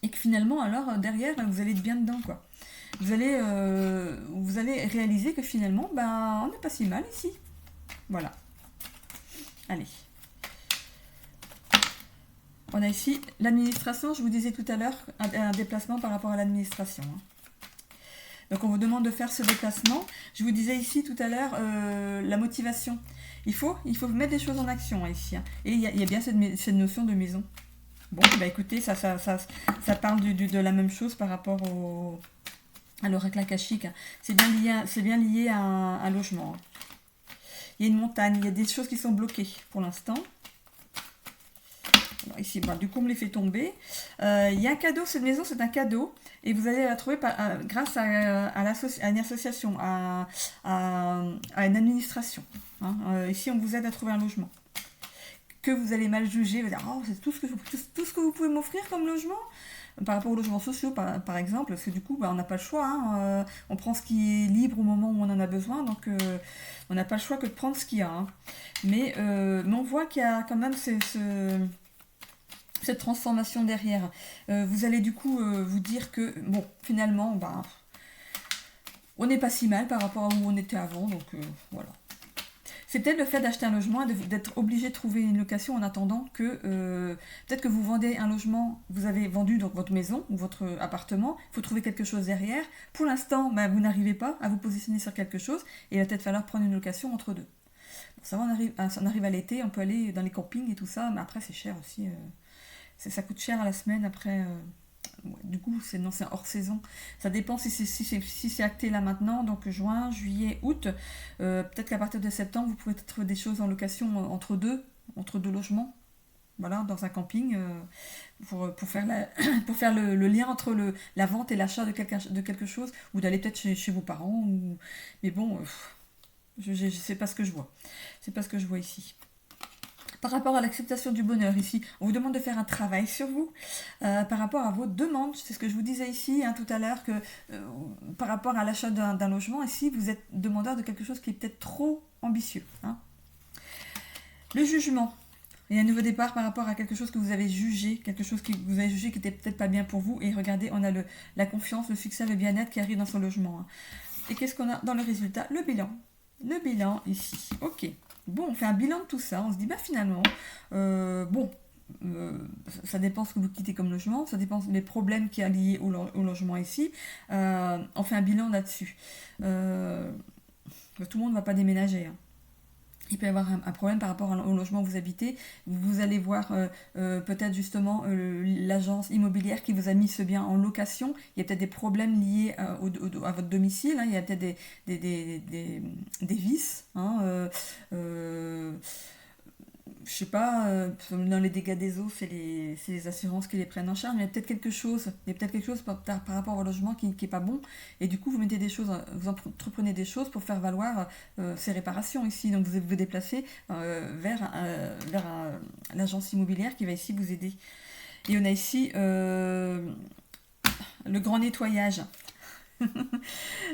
et que finalement, alors, derrière, vous allez être bien dedans, quoi. Vous allez réaliser que finalement, ben, on n'est pas si mal ici. Voilà. Allez. On a ici l'administration. Je vous disais tout à l'heure, un déplacement par rapport à l'administration, hein. Donc on vous demande de faire ce déplacement. Je vous disais ici tout à l'heure la motivation. Il faut mettre des choses en action, hein, ici, hein. Et il y a bien cette notion de maison. Bon, bah écoutez, ça parle de la même chose par rapport à l'oracle akashique, hein. C'est bien lié à un logement, hein. Il y a une montagne, il y a des choses qui sont bloquées pour l'instant. Alors ici, bah, du coup, on me les fait tomber. Il y a un cadeau, cette maison, c'est un cadeau. Et vous allez la trouver grâce à une association, à une administration, hein. Ici, on vous aide à trouver un logement. Que vous allez mal juger, vous allez dire, oh, c'est tout ce que vous pouvez m'offrir comme logement par rapport aux logements sociaux, par exemple, parce que du coup, bah, on n'a pas le choix, hein. On prend ce qui est libre au moment où on en a besoin, donc on n'a pas le choix que de prendre ce qu'il y a, hein. Mais on voit qu'il y a quand même cette transformation derrière. Vous allez du coup vous dire que, bon, finalement, bah, on n'est pas si mal par rapport à où on était avant, donc voilà. C'est peut-être le fait d'acheter un logement, d'être obligé de trouver une location en attendant que, peut-être que vous vendez un logement, vous avez vendu donc votre maison ou votre appartement, il faut trouver quelque chose derrière. Pour l'instant, bah, vous n'arrivez pas à vous positionner sur quelque chose et il va peut-être falloir prendre une location entre deux. Bon, ça va, on arrive à l'été, on peut aller dans les campings et tout ça, mais après c'est cher aussi. Ça coûte cher à la semaine après. Du coup, c'est hors saison. Ça dépend si c'est acté là maintenant, donc juin, juillet, août. Peut-être qu'à partir de septembre, vous pouvez trouver des choses en location entre deux logements. Voilà, dans un camping, pour faire le lien entre la vente et l'achat de quelque chose, ou d'aller peut-être chez vos parents. Mais bon, je sais pas ce que je vois. C'est pas ce que je vois ici. Par rapport à l'acceptation du bonheur, ici, on vous demande de faire un travail sur vous, par rapport à vos demandes. C'est ce que je vous disais ici, hein, tout à l'heure, que par rapport à l'achat d'un logement, ici, vous êtes demandeur de quelque chose qui est peut-être trop ambitieux, hein. Le jugement. Il y a un nouveau départ par rapport à quelque chose que vous avez jugé, quelque chose que vous avez jugé qui n'était peut-être pas bien pour vous. Et regardez, on a la confiance, le succès, le bien-être qui arrive dans son logement, hein. Et qu'est-ce qu'on a dans le résultat? Le bilan. Le bilan ici. Ok. Bon, on fait un bilan de tout ça. On se dit, bah finalement, ça dépend ce que vous quittez comme logement, ça dépend des problèmes qui sont liés au logement ici. On fait un bilan là-dessus. Tout le monde ne va pas déménager, hein. Il peut y avoir un problème par rapport au logement où vous habitez. Vous allez voir peut-être justement l'agence immobilière qui vous a mis ce bien en location. Il y a peut-être des problèmes liés à votre domicile, hein. Il y a peut-être des vices, hein. Je sais pas, dans les dégâts des eaux, c'est les assurances qui les prennent en charge, mais il y a peut-être quelque chose, par rapport au logement qui est pas bon, et du coup vous mettez des choses, vous entreprenez des choses pour faire valoir ces réparations ici, donc vous vous déplacez vers l'agence immobilière qui va ici vous aider. Et on a ici le grand nettoyage.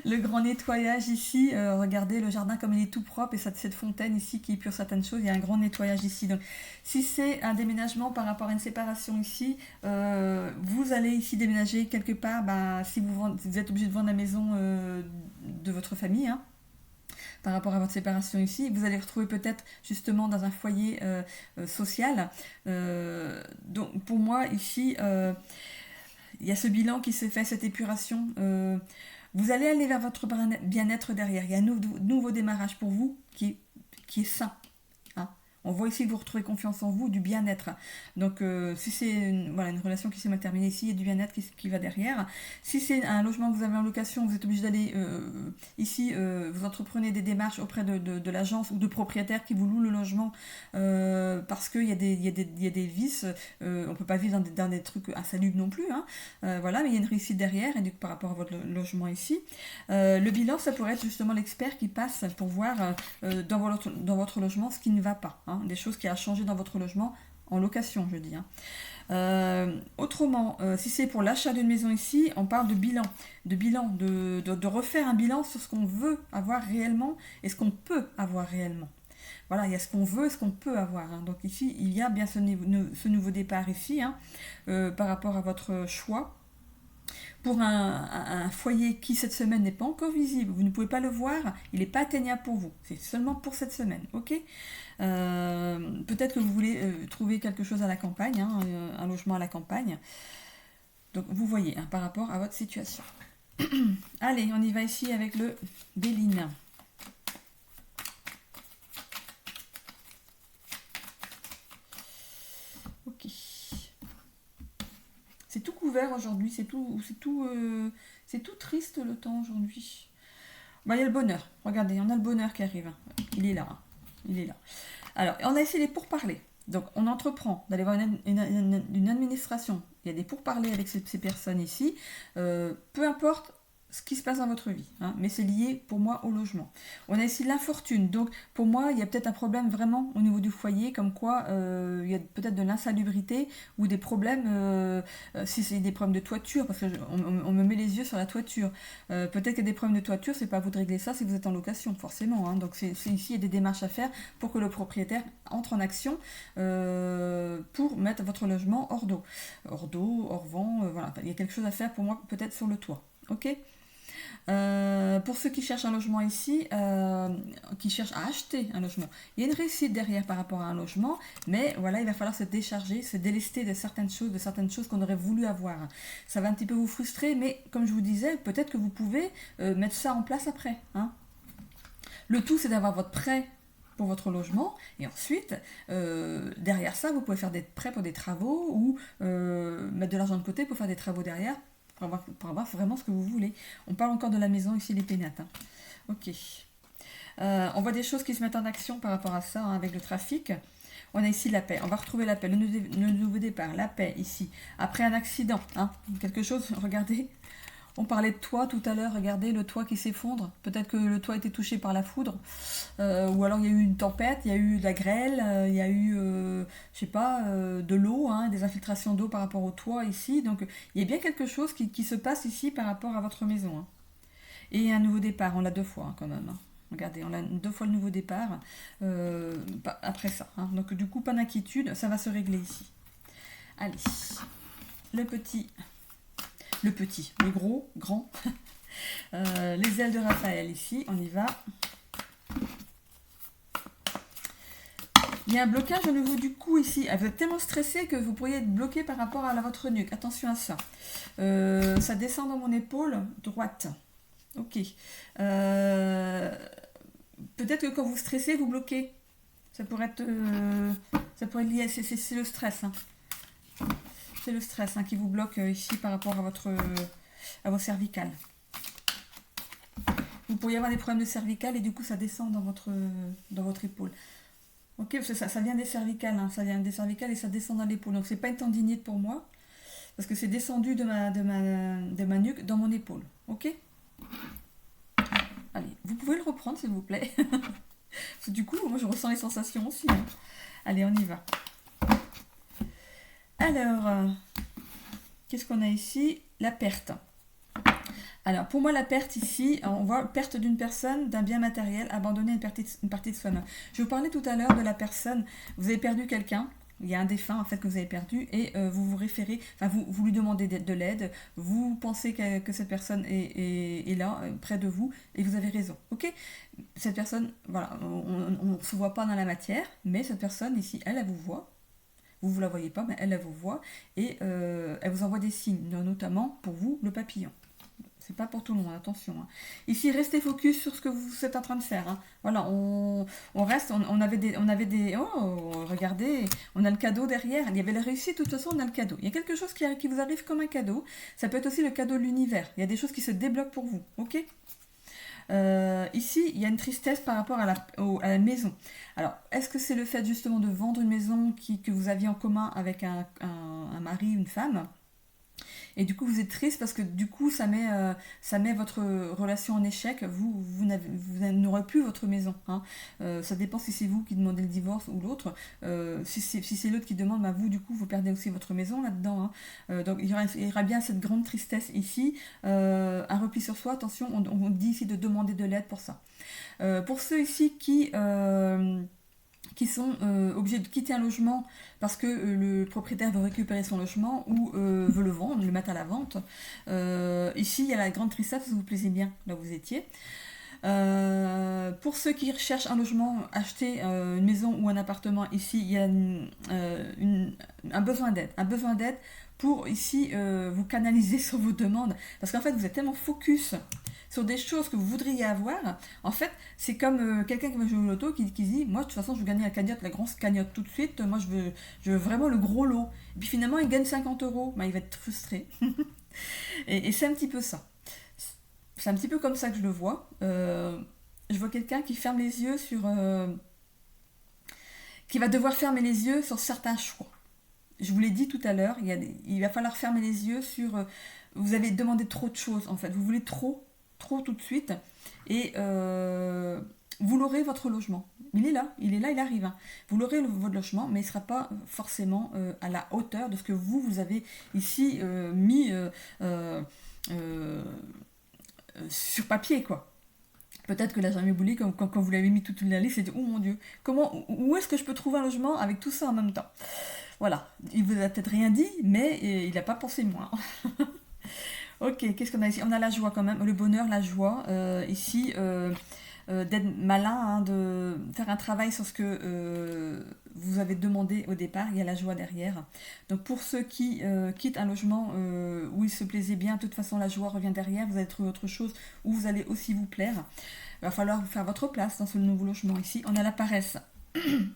Le grand nettoyage ici, regardez le jardin comme il est tout propre et cette fontaine ici qui épure certaines choses, il y a un grand nettoyage ici. Donc si c'est un déménagement par rapport à une séparation ici, vous allez ici déménager quelque part, si vous êtes obligé de vendre la maison de votre famille, hein, par rapport à votre séparation ici, vous allez retrouver peut-être justement dans un foyer social. Donc pour moi ici, il y a ce bilan qui se fait, cette épuration. Vous allez aller vers votre bien-être derrière. Il y a un nouveau démarrage pour vous qui est sain, hein. On voit ici que vous retrouvez confiance en vous, du bien-être. Donc si c'est une relation qui s'est mal terminée ici, il y a du bien-être qui va derrière. Si c'est un logement que vous avez en location, vous êtes obligé d'aller ici, vous entreprenez des démarches auprès de l'agence ou de propriétaires qui vous louent le logement parce qu'il y a des vices. On ne peut pas vivre dans des trucs insalubres non plus. Hein. Voilà, mais il y a une réussite derrière et donc, par rapport à votre logement ici. Le bilan, ça pourrait être justement l'expert qui passe pour voir dans votre logement ce qui ne va pas. Hein, des choses qui a changé dans votre logement en location, je dis. Hein. Autrement, si c'est pour l'achat d'une maison ici, on parle de bilan, de refaire un bilan sur ce qu'on veut avoir réellement et ce qu'on peut avoir réellement. Voilà, il y a ce qu'on veut et ce qu'on peut avoir. Hein. Donc ici, il y a bien ce nouveau départ ici, hein, par rapport à votre choix. Pour un foyer qui cette semaine n'est pas encore visible, vous ne pouvez pas le voir, il n'est pas atteignable pour vous. C'est seulement pour cette semaine, ok. Peut-être que vous voulez trouver quelque chose à la campagne, hein, un logement à la campagne. Donc vous voyez, hein, par rapport à votre situation. Allez, on y va ici avec le Béline. Ok. C'est tout couvert aujourd'hui, c'est tout triste le temps aujourd'hui. Bah, il y a le bonheur, regardez, on a le bonheur qui arrive. Il est là, hein. Il est là. Alors, on a essayé les pourparlers. Donc, on entreprend d'aller voir une administration. Il y a des pourparlers avec ces personnes ici. Peu importe ce qui se passe dans votre vie, hein, mais c'est lié pour moi au logement. On a ici l'infortune, donc pour moi il y a peut-être un problème vraiment au niveau du foyer, comme quoi il y a peut-être de l'insalubrité ou des problèmes, si c'est des problèmes de toiture, parce qu'on me met les yeux sur la toiture. Peut-être qu'il y a des problèmes de toiture, c'est pas à vous de régler ça si vous êtes en location, forcément. Hein, donc c'est ici il y a des démarches à faire pour que le propriétaire entre en action pour mettre votre logement hors d'eau, hors vent, voilà. Il y a quelque chose à faire pour moi peut-être sur le toit. Ok. Pour ceux qui cherchent un logement ici, qui cherchent à acheter un logement, il y a une réussite derrière par rapport à un logement, mais voilà, il va falloir se décharger, se délester de certaines choses qu'on aurait voulu avoir. Ça va un petit peu vous frustrer, mais comme je vous disais, peut-être que vous pouvez mettre ça en place après. Hein. Le tout, c'est d'avoir votre prêt pour votre logement, et ensuite, derrière ça, vous pouvez faire des prêts pour des travaux ou mettre de l'argent de côté pour faire des travaux derrière. Pour avoir vraiment ce que vous voulez. On parle encore de la maison ici, les pénates. Hein. Ok. On voit des choses qui se mettent en action par rapport à ça, hein, avec le trafic. On a ici la paix. On va retrouver la paix, le nouveau départ, la paix ici. Après un accident, hein, quelque chose, regardez. On parlait de toit tout à l'heure, regardez le toit qui s'effondre. Peut-être que le toit a été touché par la foudre. Ou alors il y a eu une tempête, il y a eu de la grêle, il y a eu, je sais pas, de l'eau, hein, des infiltrations d'eau par rapport au toit ici. Donc il y a bien quelque chose qui se passe ici par rapport à votre maison. Hein. Et un nouveau départ, on l'a 2 fois hein, quand même. Hein. Regardez, on a 2 fois le nouveau départ après ça. Hein. Donc du coup, pas d'inquiétude, ça va se régler ici. Allez, le gros, grand. Les ailes de Raphaël ici, on y va. Il y a un blocage au niveau du cou ici. Vous êtes tellement stressé que vous pourriez être bloqué par rapport à votre nuque. Attention à ça. Ça descend dans mon épaule droite. Ok. Peut-être que quand vous stressez, vous bloquez. Ça pourrait être lié. C'est le stress. Hein. C'est le stress qui vous bloque ici par rapport à vos cervicales. Vous pourriez avoir des problèmes de cervicales et du coup ça descend dans votre épaule. Ok, parce que ça vient des cervicales, hein, ça vient des cervicales et ça descend dans l'épaule. Donc c'est pas une tendinite pour moi, parce que c'est descendu de ma nuque dans mon épaule. Ok. Allez, vous pouvez le reprendre s'il vous plaît. Parce que du coup, moi je ressens les sensations aussi. Hein. Allez, on y va. Alors, qu'est-ce qu'on a ici? La perte. Alors, pour moi, la perte ici, on voit perte d'une personne, d'un bien matériel, abandonner une partie de soi-même. Je vous parlais tout à l'heure de la personne, vous avez perdu quelqu'un, il y a un défunt en fait que vous avez perdu, et vous vous référez, enfin vous lui demandez de l'aide, vous pensez que cette personne est là, près de vous, et vous avez raison, ok? Cette personne, voilà, on ne se voit pas dans la matière, mais cette personne ici, elle vous voit. Vous ne la voyez pas, mais elle vous voit et elle vous envoie des signes, notamment pour vous, le papillon. C'est pas pour tout le monde, attention. Hein. Ici, restez focus sur ce que vous êtes en train de faire. Hein. Voilà, on reste, on avait des... Oh, regardez, on a le cadeau derrière. Il y avait la réussite, de toute façon, on a le cadeau. Il y a quelque chose qui vous arrive comme un cadeau. Ça peut être aussi le cadeau de l'univers. Il y a des choses qui se débloquent pour vous, ok. Ici, il y a une tristesse par rapport à la maison. Alors, est-ce que c'est le fait justement de vendre une maison que vous aviez en commun avec un mari, une femme? Et du coup, vous êtes triste parce que du coup, ça met votre relation en échec. Vous n'aurez plus votre maison. Hein. Ça dépend si c'est vous qui demandez le divorce ou l'autre. Si c'est l'autre qui demande, bah, vous, du coup, vous perdez aussi votre maison là-dedans. Hein. Donc, il y aura bien cette grande tristesse ici. Un repli sur soi, attention, on dit ici de demander de l'aide pour ça. Pour ceux ici qui sont obligés de quitter un logement parce que le propriétaire veut récupérer son logement ou veut le vendre, le mettre à la vente. Ici, il y a la grande tristesse parce que vous plaisez bien là où vous étiez. Pour ceux qui recherchent un logement, acheter une maison ou un appartement, ici, il y a un besoin d'aide. Un besoin d'aide pour ici vous canaliser sur vos demandes. Parce qu'en fait, vous êtes tellement focus sur des choses que vous voudriez avoir. En fait, c'est comme quelqu'un qui va jouer au loto qui dit, moi de toute façon je veux gagner la cagnotte, la grosse cagnotte tout de suite, moi je veux vraiment le gros lot. Et puis finalement il gagne 50 euros, ben, il va être frustré. et c'est un petit peu ça. C'est un petit peu comme ça que je le vois. Je vois quelqu'un qui ferme les yeux sur... qui va devoir fermer les yeux sur certains choix. Je vous l'ai dit tout à l'heure, il va falloir fermer les yeux sur... vous avez demandé trop de choses en fait, vous voulez trop tout de suite, et vous l'aurez votre logement. Il est là, il arrive. Hein. Vous l'aurez votre logement, mais il ne sera pas forcément à la hauteur de ce que vous avez ici mis sur papier, quoi. Peut-être que là, jamais oublié, quand vous l'avez mis toute la liste, c'est dit, oh mon Dieu, où est-ce que je peux trouver un logement avec tout ça en même temps? Voilà, il vous a peut-être rien dit, mais il n'a pas pensé moins. Ok, qu'est-ce qu'on a ici? On a la joie quand même, le bonheur, la joie. Ici, d'être malin, hein, de faire un travail sur ce que vous avez demandé au départ. Il y a la joie derrière. Donc pour ceux qui quittent un logement où ils se plaisaient bien, de toute façon la joie revient derrière. Vous allez trouver autre chose où vous allez aussi vous plaire. Il va falloir vous faire votre place dans ce nouveau logement ici. On a la paresse.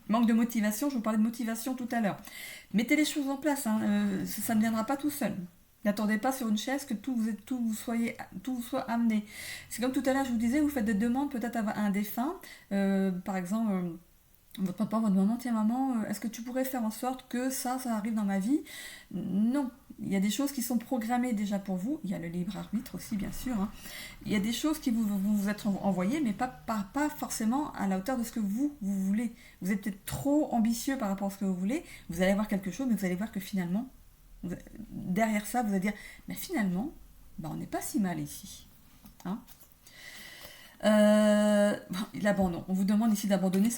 Manque de motivation, je vous parlais de motivation tout à l'heure. Mettez les choses en place, hein, ça ne viendra pas tout seul. N'attendez pas sur une chaise que tout vous soit amené. C'est comme tout à l'heure, je vous disais, vous faites des demandes peut-être à un défunt. Par exemple, votre papa, votre maman, tiens maman, est-ce que tu pourrais faire en sorte que ça arrive dans ma vie? Non. Il y a des choses qui sont programmées déjà pour vous. Il y a le libre arbitre aussi, bien sûr. Hein. Il y a des choses qui vous êtes envoyées, mais pas forcément à la hauteur de ce que vous voulez. Vous êtes peut-être trop ambitieux par rapport à ce que vous voulez. Vous allez voir quelque chose, mais vous allez voir que finalement, derrière ça, vous allez dire, mais finalement, on n'est pas si mal ici. Hein. L'abandon. On vous demande ici d'abandonner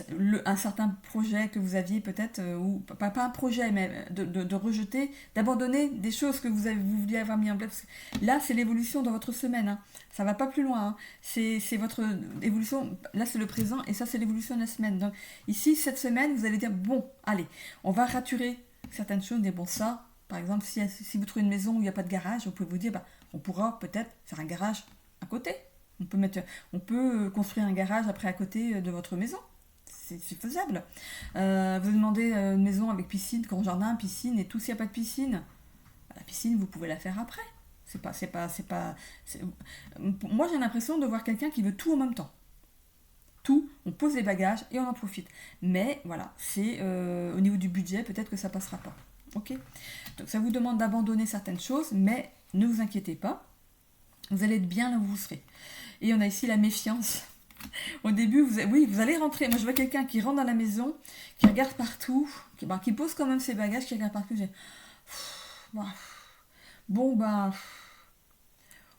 un certain projet que vous aviez peut-être, ou pas un projet, mais de rejeter, d'abandonner des choses que vous vouliez avoir mis en place. Là, c'est l'évolution dans votre semaine. Hein. Ça va pas plus loin. Hein. C'est votre évolution. Là, c'est le présent et ça, c'est l'évolution de la semaine. Donc, ici, cette semaine, vous allez dire, bon, allez, on va raturer certaines choses. Des bon, ça, par exemple, si vous trouvez une maison où il n'y a pas de garage, vous pouvez vous dire, on pourra peut-être faire un garage à côté. On peut construire un garage après à côté de votre maison. C'est faisable. Vous demandez une maison avec piscine, grand jardin, piscine et tout. S'il n'y a pas de piscine, la piscine, vous pouvez la faire après. Moi, j'ai l'impression de voir quelqu'un qui veut tout en même temps. Tout, on pose les bagages et on en profite. Mais voilà, c'est au niveau du budget, peut-être que ça passera pas. Ok. Donc ça vous demande d'abandonner certaines choses, mais ne vous inquiétez pas. Vous allez être bien là où vous serez. Et on a ici la méfiance. Au début, vous allez rentrer. Moi, je vois quelqu'un qui rentre dans la maison, qui regarde partout, qui pose quand même ses bagages, qui regarde partout.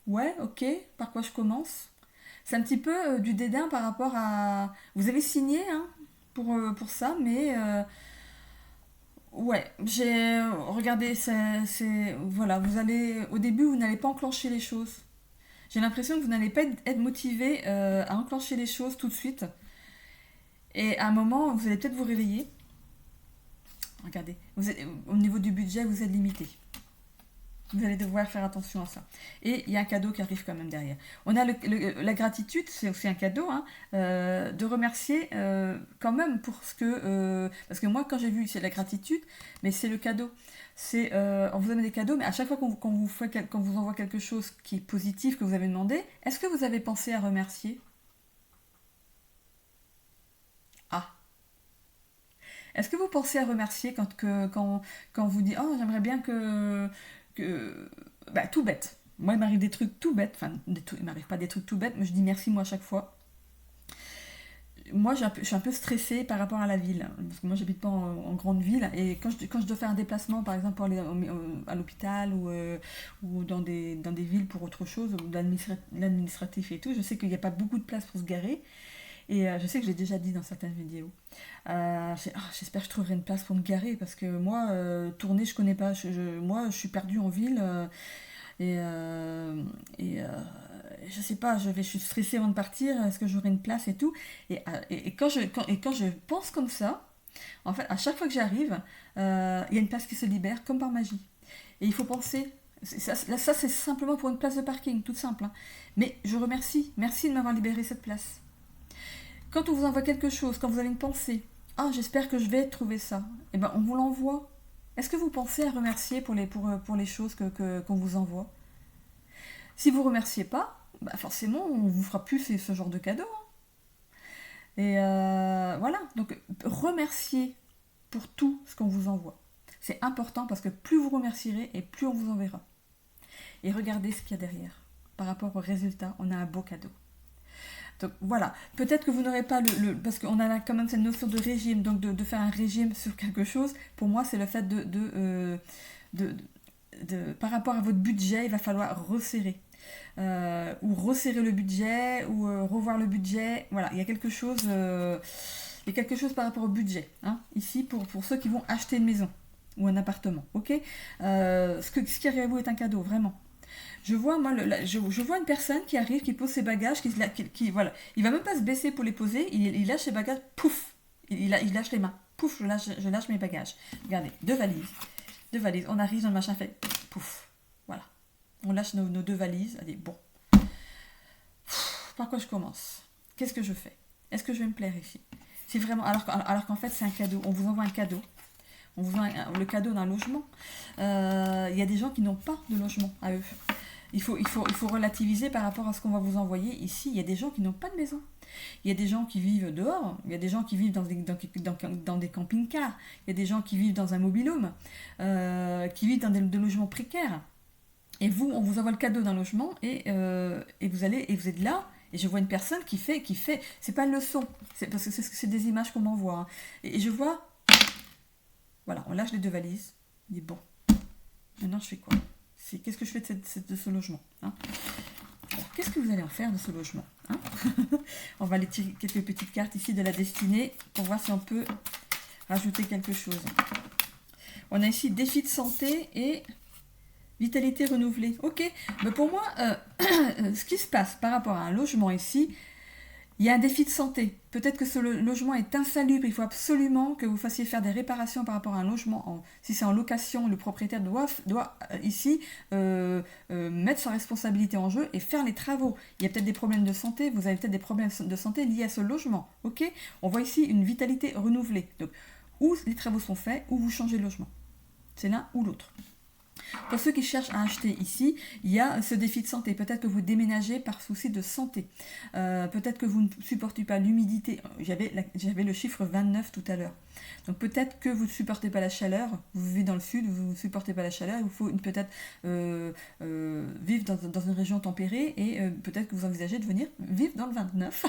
Ouais, ok, par quoi je commence? C'est un petit peu du dédain par rapport à... Vous avez signé hein, pour ça, mais... Ouais, regardez, voilà, au début, vous n'allez pas enclencher les choses. J'ai l'impression que vous n'allez pas être motivé à enclencher les choses tout de suite. Et à un moment, vous allez peut-être vous réveiller. Regardez, au niveau du budget, vous êtes limité. Vous allez devoir faire attention à ça. Et il y a un cadeau qui arrive quand même derrière. On a la gratitude, c'est aussi un cadeau, hein, de remercier quand même pour ce que... parce que moi, quand j'ai vu, c'est la gratitude, mais c'est le cadeau. C'est, on vous donne des cadeaux, mais à chaque fois qu'on vous envoie quelque chose qui est positif, que vous avez demandé, est-ce que vous avez pensé à remercier? Ah. Est-ce que vous pensez à remercier quand vous dites «Oh, j'aimerais bien que...» Bah, tout bête. Moi, il m'arrive des trucs tout bêtes. Enfin, il m'arrive pas des trucs tout bêtes, mais je dis merci moi à chaque fois. Moi, je suis un peu stressée par rapport à la ville. Parce que moi, j'habite pas en grande ville. Et quand je dois faire un déplacement, par exemple, pour aller à l'hôpital ou dans des villes pour autre chose, ou l'administratif et tout, je sais qu'il n'y a pas beaucoup de place pour se garer. Et je sais que je l'ai déjà dit dans certaines vidéos. J'espère que je trouverai une place pour me garer parce que moi, tourner, je connais pas. Moi, je suis perdue en ville et, euh, et je sais pas, je suis stressée avant de partir. Est-ce que j'aurai une place et tout? Et quand je pense comme ça, en fait, à chaque fois que j'arrive, il y a une place qui se libère comme par magie. Et il faut penser. Ça, c'est simplement pour une place de parking, toute simple, hein. Mais je remercie. Merci de m'avoir libéré cette place. Quand on vous envoie quelque chose, quand vous avez une pensée, ah, j'espère que je vais trouver ça, eh ben, on vous l'envoie. Est-ce que vous pensez à remercier pour les choses qu'on vous envoie? Si vous ne remerciez pas, bah forcément, on vous fera plus ce genre de cadeau, hein. Et voilà, donc remerciez pour tout ce qu'on vous envoie. C'est important parce que plus vous remercierez et plus on vous enverra. Et regardez ce qu'il y a derrière. Par rapport au résultat, on a un beau cadeau. Donc voilà, peut-être que vous n'aurez pas parce qu'on a là quand même cette notion de régime, donc de faire un régime sur quelque chose. Pour moi, c'est le fait par rapport à votre budget, il va falloir resserrer. Ou resserrer le budget, ou revoir le budget. Voilà, il y a quelque chose, par rapport au budget, hein, ici, pour ceux qui vont acheter une maison ou un appartement, ok. Ce qui arrive à vous est un cadeau, vraiment. Je vois, moi, je vois une personne qui arrive, qui pose ses bagages, voilà. Il va même pas se baisser pour les poser, il lâche ses bagages, pouf, il lâche les mains, pouf, je lâche mes bagages. Regardez, deux valises, on arrive dans le machin, fait pouf, voilà. On lâche nos deux valises, allez, bon. Par quoi je commence? Qu'est-ce que je fais? Est-ce que je vais me plaire ici? C'est vraiment, alors qu'en fait, c'est un cadeau, on vous envoie un cadeau. On vous envoie le cadeau d'un logement. Il y a des gens qui n'ont pas de logement à eux. Il faut relativiser par rapport à ce qu'on va vous envoyer ici. Il y a des gens qui n'ont pas de maison. Il y a des gens qui vivent dehors. Il y a des gens qui vivent dans des camping-cars. Il y a des gens qui vivent dans un mobil-home. Qui vivent dans des logements précaires. Et vous, on vous envoie le cadeau d'un logement et vous êtes là. Et je vois une personne qui fait. C'est pas une leçon. Parce que c'est des images qu'on m'envoie, hein. Et je vois. Voilà, on lâche les deux valises. On dit bon, maintenant je fais quoi? Qu'est-ce que je fais de ce logement, hein? Alors, qu'est-ce que vous allez en faire de ce logement, hein? On va aller tirer quelques petites cartes ici de la destinée pour voir si on peut rajouter quelque chose. On a ici défi de santé et vitalité renouvelée. Ok, mais pour moi, ce qui se passe par rapport à un logement ici, il y a un défi de santé. Peut-être que ce logement est insalubre. Il faut absolument que vous fassiez faire des réparations par rapport à un logement. Si c'est en location, le propriétaire doit ici mettre sa responsabilité en jeu et faire les travaux. Il y a peut-être des problèmes de santé. Vous avez peut-être des problèmes de santé liés à ce logement. Ok, on voit ici une vitalité renouvelée. Donc, ou les travaux sont faits, ou vous changez de logement. C'est l'un ou l'autre. Pour ceux qui cherchent à acheter ici, il y a ce défi de santé. Peut-être que vous déménagez par souci de santé. Peut-être que vous ne supportez pas l'humidité. J'avais le chiffre 29 tout à l'heure. Donc peut-être que vous ne supportez pas la chaleur. Vous vivez dans le sud, vous ne supportez pas la chaleur. Il vous faut peut-être vivre dans une région tempérée et peut-être que vous envisagez de venir vivre dans le 29.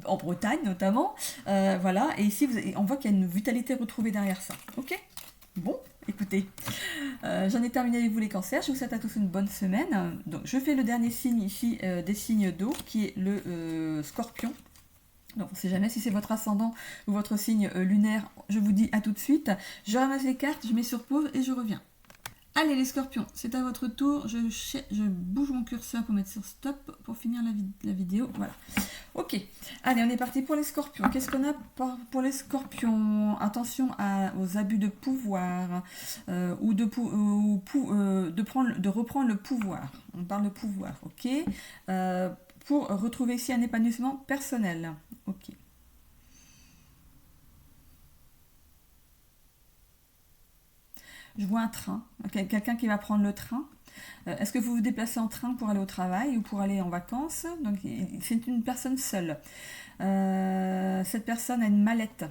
En Bretagne notamment. Voilà. Et ici, on voit qu'il y a une vitalité retrouvée derrière ça. Ok ? Bon, écoutez, j'en ai terminé avec vous les cancers. Je vous souhaite à tous une bonne semaine. Donc, je fais le dernier signe ici des signes d'eau, qui est le scorpion. Donc, on ne sait jamais si c'est votre ascendant ou votre signe lunaire. Je vous dis à tout de suite. Je ramasse les cartes, je mets sur pause et je reviens. Allez les scorpions, c'est à votre tour. Je bouge mon curseur pour mettre sur stop pour finir la vidéo. Voilà. Ok, allez, on est parti pour les scorpions. Qu'est-ce qu'on a pour les scorpions? Attention aux abus de pouvoir ou de reprendre le pouvoir. On parle de pouvoir, ok. Pour retrouver ici un épanouissement personnel. Ok. Je vois un train, quelqu'un qui va prendre le train. Est-ce que vous vous déplacez en train pour aller au travail ou pour aller en vacances? Donc c'est une personne seule. Cette personne a une mallette.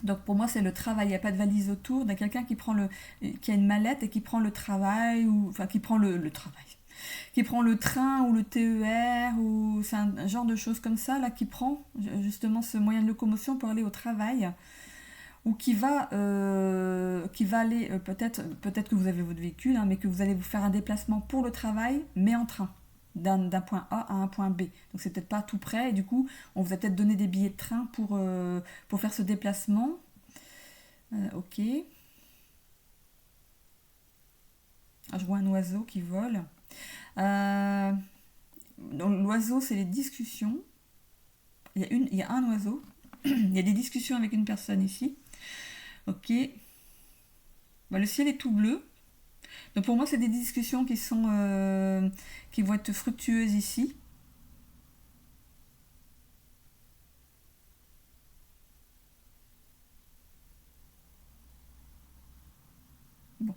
Donc pour moi c'est le travail, il n'y a pas de valise autour. Donc quelqu'un qui a une mallette et qui prend le travail, ou enfin qui prend le travail, qui prend le train ou le TER, ou c'est un genre de choses comme ça là, qui prend justement ce moyen de locomotion pour aller au travail, ou qui va aller peut-être que vous avez votre véhicule, hein, mais que vous allez vous faire un déplacement pour le travail, mais en train. D'un point A à un point B. Donc c'est peut-être pas tout près, et du coup, on vous a peut-être donné des billets de train pour faire ce déplacement. Ok. Ah, je vois un oiseau qui vole. Donc l'oiseau, c'est les discussions. Il y a un oiseau. Il y a des discussions avec une personne ici. Ok. Bah, le ciel est tout bleu. Donc pour moi, c'est des discussions qui vont être fructueuses ici. Bon.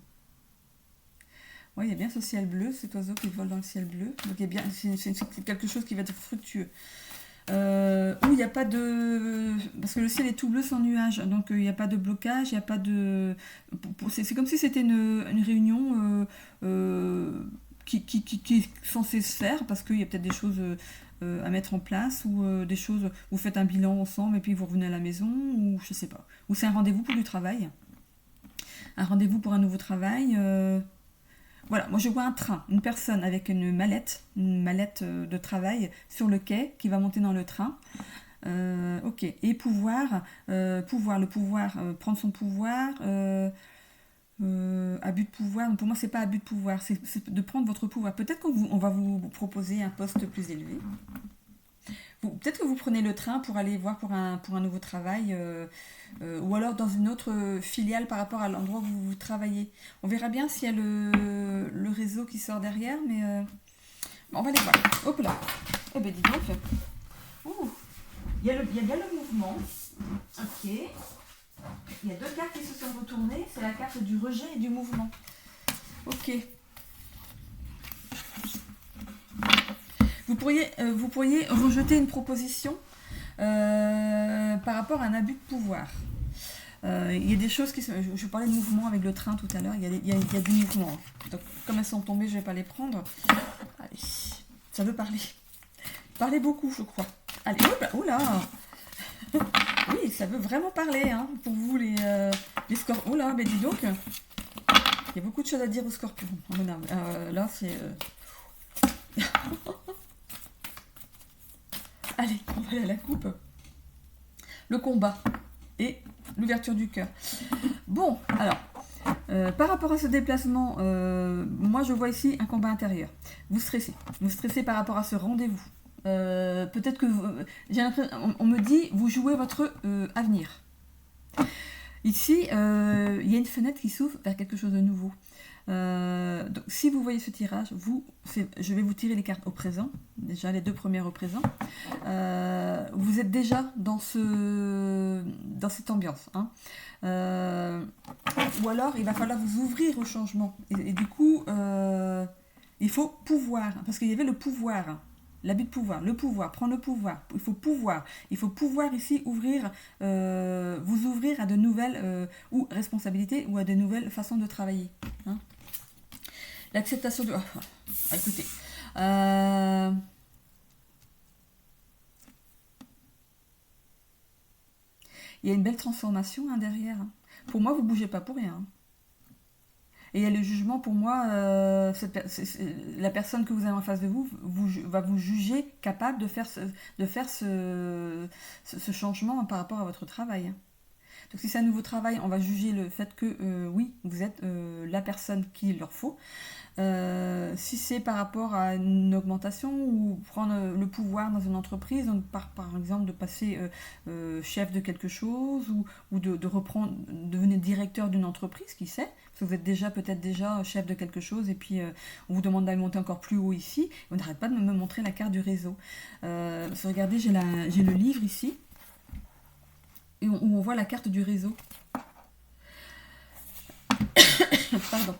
Ouais, il y a bien ce ciel bleu, cet oiseau qui vole dans le ciel bleu. Donc il y a bien, c'est quelque chose qui va être fructueux. Où il n'y a pas de... Parce que le ciel est tout bleu sans nuage, donc il n'y a pas de blocage, il n'y a pas de... C'est comme si c'était une réunion qui est censée se faire, parce qu'il y a peut-être des choses à mettre en place, ou des choses... Vous faites un bilan ensemble et puis vous revenez à la maison, ou je sais pas. Ou c'est un rendez-vous pour du travail. Un rendez-vous pour un nouveau travail. Voilà, moi je vois un train, une personne avec une mallette de travail sur le quai qui va monter dans le train. Ok, et le pouvoir, prendre son pouvoir, abus de pouvoir. Pour moi, c'est pas abus de pouvoir, c'est de prendre votre pouvoir. Peut-être qu'on va vous proposer un poste plus élevé. Peut-être que vous prenez le train pour aller voir pour un nouveau travail, ou alors dans une autre filiale par rapport à l'endroit où vous travaillez. On verra bien s'il y a le réseau qui sort derrière, mais on va aller voir. Hop là. Eh ben dis donc. Ouh. Il y a bien le mouvement. Ok. Il y a deux cartes qui se sont retournées. C'est la carte du rejet et du mouvement. Ok. Vous pourriez rejeter une proposition par rapport à un abus de pouvoir. Il y a des choses qui sont... Je parlais de mouvement avec le train tout à l'heure. Il y a du mouvement. Donc, comme elles sont tombées, je ne vais pas les prendre. Allez, ça veut parler. Parler beaucoup, je crois. Allez, oula. Oui, ça veut vraiment parler, hein, pour vous, les scorpions. Oula, mais dis donc. Il y a beaucoup de choses à dire aux scorpions. Là, c'est... Allez, on va aller à la coupe. Le combat et l'ouverture du cœur. Bon, alors, par rapport à ce déplacement, moi je vois ici un combat intérieur. Vous stressez par rapport à ce rendez-vous. Peut-être que on me dit, vous jouez votre avenir. Ici, il y a une fenêtre qui s'ouvre vers quelque chose de nouveau. Donc, si vous voyez ce tirage, je vais vous tirer les cartes au présent, déjà les deux premières au présent. Vous êtes déjà dans cette ambiance. Hein. Ou alors, il va falloir vous ouvrir au changement. Et du coup, il faut pouvoir, parce qu'il y avait le pouvoir. L'abus de pouvoir, le pouvoir, prendre le pouvoir. Il faut pouvoir ici vous ouvrir à de nouvelles ou responsabilités ou à de nouvelles façons de travailler. Hein. L'acceptation de... écoutez. Il y a une belle transformation derrière. Pour moi, vous ne bougez pas pour rien. Et il y a le jugement, pour moi, la personne que vous avez en face de vous, va vous juger capable de faire ce changement par rapport à votre travail. Donc si c'est un nouveau travail, on va juger le fait que oui, vous êtes la personne qu'il leur faut. Si c'est par rapport à une augmentation ou prendre le pouvoir dans une entreprise, donc par exemple de passer chef de quelque chose ou de reprendre, devenir directeur d'une entreprise, qui sait, parce que vous êtes déjà peut-être déjà chef de quelque chose et puis on vous demande d'aller monter encore plus haut ici, on n'arrête pas de me montrer la carte du réseau. Regardez, j'ai le livre ici, et où on voit la carte du réseau. Pardon.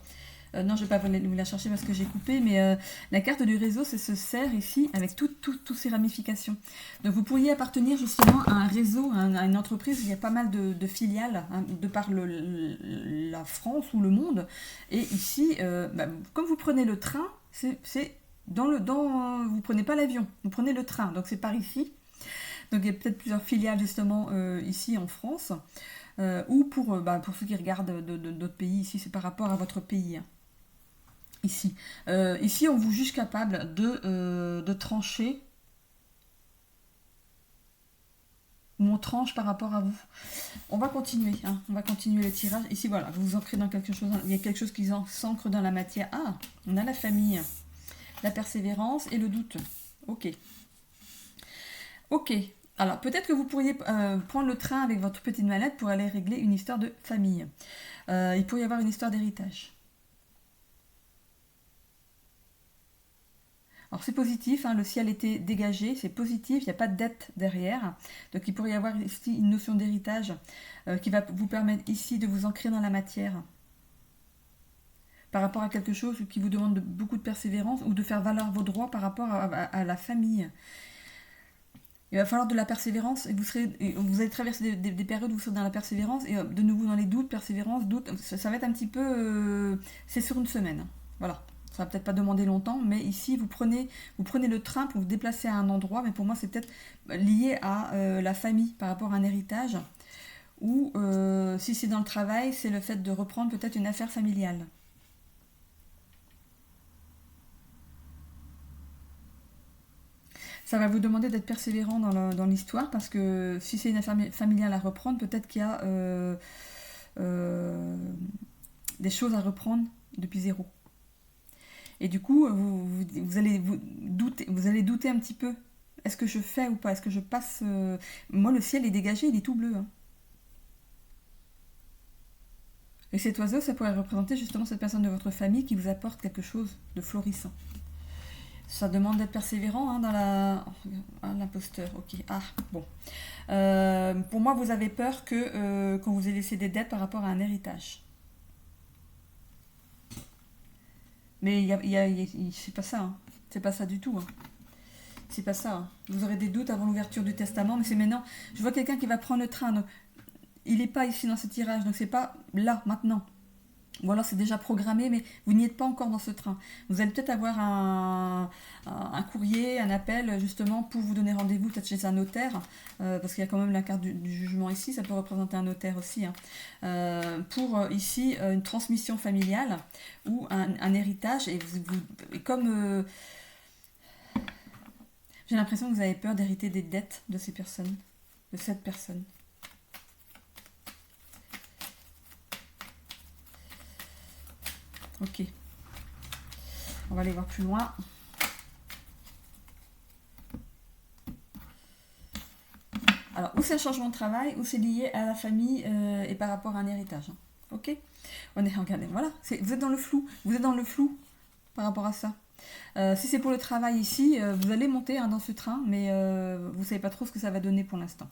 Non, je ne vais pas vous la chercher parce que j'ai coupé, mais la carte du réseau, c'est ce cerf ici avec toutes ces ramifications. Donc vous pourriez appartenir justement à un réseau, à une entreprise où il y a pas mal de filiales, hein, de par la France ou le monde. Et ici, comme vous prenez le train, c'est vous prenez pas l'avion, vous prenez le train, donc c'est par ici. Donc il y a peut-être plusieurs filiales justement ici en France. Ou pour ceux qui regardent d'autres pays, ici c'est par rapport à votre pays. Hein. Ici. Ici, on vous juge capable de trancher, ou on tranche par rapport à vous. On va continuer, hein. On va continuer le tirage. Ici, voilà, vous vous ancrez dans quelque chose, il y a quelque chose qui s'ancre dans la matière. Ah, on a la famille, la persévérance et le doute. Ok. Ok. Alors, peut-être que vous pourriez prendre le train avec votre petite mallette pour aller régler une histoire de famille. Il pourrait y avoir une histoire d'héritage. Alors c'est positif, hein, le ciel était dégagé, c'est positif, il n'y a pas de dette derrière. Donc il pourrait y avoir ici une notion d'héritage qui va vous permettre ici de vous ancrer dans la matière par rapport à quelque chose qui vous demande beaucoup de persévérance ou de faire valoir vos droits par rapport à la famille. Il va falloir de la persévérance et vous allez traverser des périodes où vous serez dans la persévérance et de nouveau dans les doutes, persévérance, doute. Ça va être un petit peu... c'est sur une semaine. Voilà. Ça va peut-être pas demander longtemps, mais ici vous prenez le train pour vous déplacer à un endroit, mais pour moi c'est peut-être lié à la famille par rapport à un héritage, ou si c'est dans le travail, c'est le fait de reprendre peut-être une affaire familiale. Ça va vous demander d'être persévérant dans l'histoire, parce que si c'est une affaire familiale à reprendre, peut-être qu'il y a euh, des choses à reprendre depuis zéro. Et du coup, vous allez douter un petit peu. Est-ce que je fais ou pas? Est-ce que je passe Moi, le ciel est dégagé, il est tout bleu. Hein. Et cet oiseau, ça pourrait représenter justement cette personne de votre famille qui vous apporte quelque chose de florissant. Ça demande d'être persévérant, hein, dans l'imposteur. Ok. Ah, bon. Pour moi, vous avez peur qu'on vous ait laissé des dettes par rapport à un héritage. Mais c'est pas ça. Hein. C'est pas ça du tout. Hein. C'est pas ça. Hein. Vous aurez des doutes avant l'ouverture du testament, mais c'est maintenant. Je vois quelqu'un qui va prendre le train. Donc, il n'est pas ici dans ce tirage, donc c'est pas là, maintenant. Ou alors c'est déjà programmé, mais vous n'y êtes pas encore dans ce train. Vous allez peut-être avoir un courrier, un appel, justement, pour vous donner rendez-vous, peut-être chez un notaire, parce qu'il y a quand même la carte du jugement ici, ça peut représenter un notaire aussi, hein, pour ici une transmission familiale ou un héritage. Et comme j'ai l'impression que vous avez peur d'hériter des dettes de ces personnes, de cette personne. Ok. On va aller voir plus loin. Alors, ou c'est un changement de travail, ou c'est lié à la famille et par rapport à un héritage. Hein. Ok. Regardez, voilà. Vous êtes dans le flou. Vous êtes dans le flou par rapport à ça. Si c'est pour le travail ici, vous allez monter hein, dans ce train, mais vous ne savez pas trop ce que ça va donner pour l'instant.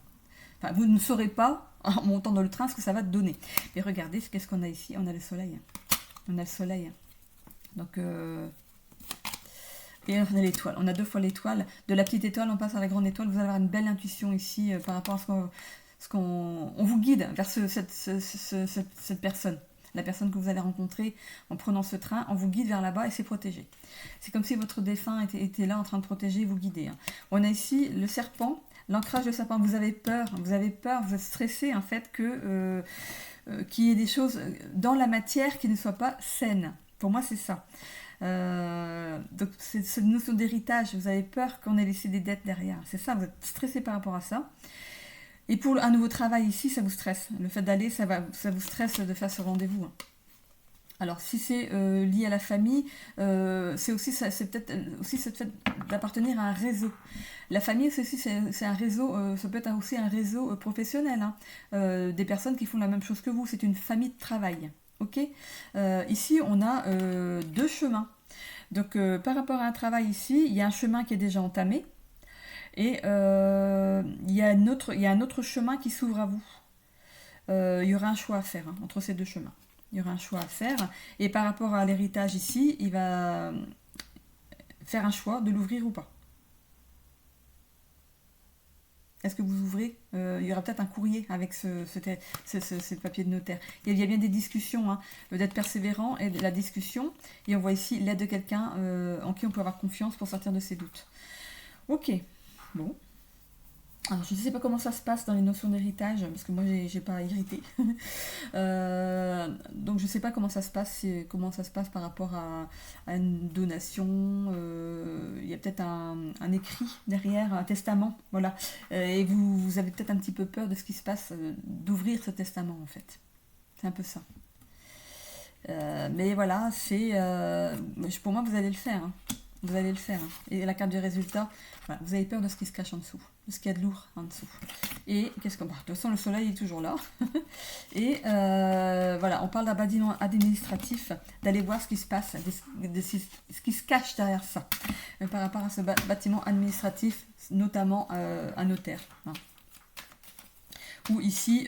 Enfin, vous ne saurez pas, en montant dans le train, ce que ça va te donner. Mais regardez, qu'est-ce qu'on a ici? On a le soleil. On a le soleil. Donc, et on a l'étoile. On a 2 fois l'étoile. De la petite étoile, on passe à la grande étoile. Vous allez avoir une belle intuition ici par rapport à ce qu'on on vous guide vers cette personne. La personne que vous allez rencontrer en prenant ce train, on vous guide vers là-bas et c'est protégé. C'est comme si votre défunt était là en train de protéger et vous guider. Hein. On a ici le serpent, l'ancrage de serpent. Vous avez peur, vous êtes stressé en fait qu'il y ait des choses dans la matière qui ne soient pas saines. Pour moi, c'est ça. Donc, c'est cette notion d'héritage. Vous avez peur qu'on ait laissé des dettes derrière. C'est ça, vous êtes stressé par rapport à ça. Et pour un nouveau travail ici, ça vous stresse. Le fait d'aller, ça vous stresse de faire ce rendez-vous. Alors, si c'est lié à la famille, c'est aussi c'est peut-être aussi ce fait d'appartenir à un réseau. La famille, c'est aussi c'est un réseau, ça peut être aussi un réseau professionnel, hein. Des personnes qui font la même chose que vous. C'est une famille de travail. Ok. Ici, on a deux chemins. Donc, par rapport à un travail ici, il y a un chemin qui est déjà entamé et il y a un autre chemin qui s'ouvre à vous. Il y aura un choix à faire, hein, entre ces deux chemins. Il y aura un choix à faire. Et par rapport à l'héritage ici, il va faire un choix de l'ouvrir ou pas. Est-ce que vous ouvrez Il y aura peut-être un courrier avec ce papier de notaire. Il y a bien des discussions, hein, d'être persévérant et de la discussion. Et on voit ici l'aide de quelqu'un en qui on peut avoir confiance pour sortir de ses doutes. Ok, bon. Alors, je ne sais pas comment ça se passe dans les notions d'héritage, parce que moi, j'ai pas hérité. Donc, je ne sais pas comment ça se passe, par rapport à une donation. Il y a peut-être un écrit derrière, un testament, voilà. Et vous avez peut-être un petit peu peur de ce qui se passe, d'ouvrir ce testament, en fait. C'est un peu ça. Mais voilà, pour moi, vous allez le faire, hein. Vous allez le faire, hein. Et la carte du résultat, voilà, vous avez peur de ce qui se cache en dessous, de ce qu'il y a de lourd en dessous. Et qu'est-ce qu'on parle? De toute façon, le soleil est toujours là. Et voilà, on parle d'un bâtiment administratif, d'aller voir ce qui se passe, ce qui se cache derrière ça. Par rapport à ce bâtiment administratif, notamment un notaire, hein. Ou ici,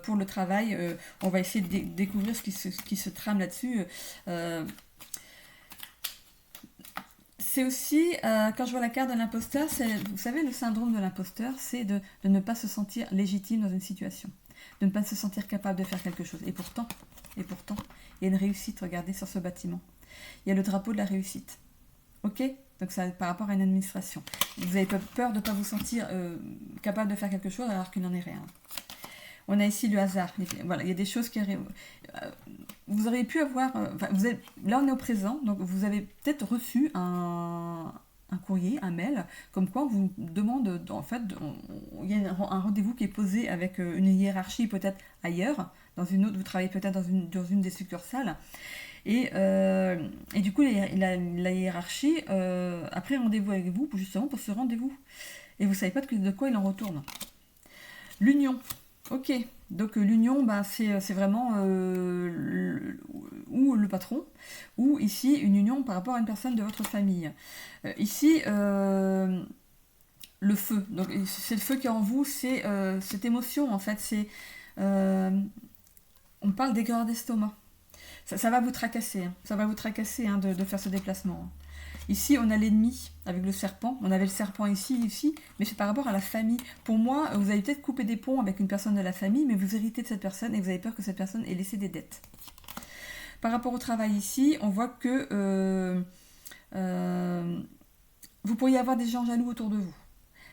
pour le travail, on va essayer de découvrir ce qui se trame là-dessus. C'est aussi, quand je vois la carte de l'imposteur, vous savez, le syndrome de l'imposteur, c'est de ne pas se sentir légitime dans une situation, de ne pas se sentir capable de faire quelque chose. Et pourtant, il y a une réussite, regardez, sur ce bâtiment. Il y a le drapeau de la réussite. Ok? Donc ça, par rapport à une administration. Vous avez peur de ne pas vous sentir capable de faire quelque chose alors qu'il n'en est rien. On a ici le hasard. Voilà, il y a des choses qui arrivent. Vous auriez pu avoir... là, on est au présent, donc vous avez peut-être reçu un courrier, un mail, comme quoi on vous demande, en fait, il y a un rendez-vous qui est posé avec une hiérarchie peut-être ailleurs, dans une autre, vous travaillez peut-être dans une des succursales, et du coup, la hiérarchie a pris rendez-vous avec vous, justement pour ce rendez-vous. Et vous ne savez pas de quoi il en retourne. L'union. Ok, donc l'union, c'est vraiment ou le patron, ou ici une union par rapport à une personne de votre famille. Ici, le feu, donc c'est le feu qui est en vous, c'est cette émotion en fait, on parle d'aigreur d'estomac. Ça va vous tracasser, hein. Ça va vous tracasser, hein, de faire ce déplacement, hein. Ici, on a l'ennemi avec le serpent. On avait le serpent ici, mais c'est par rapport à la famille. Pour moi, vous avez peut-être coupé des ponts avec une personne de la famille, mais vous héritez de cette personne et vous avez peur que cette personne ait laissé des dettes. Par rapport au travail ici, on voit que vous pourriez avoir des gens jaloux autour de vous.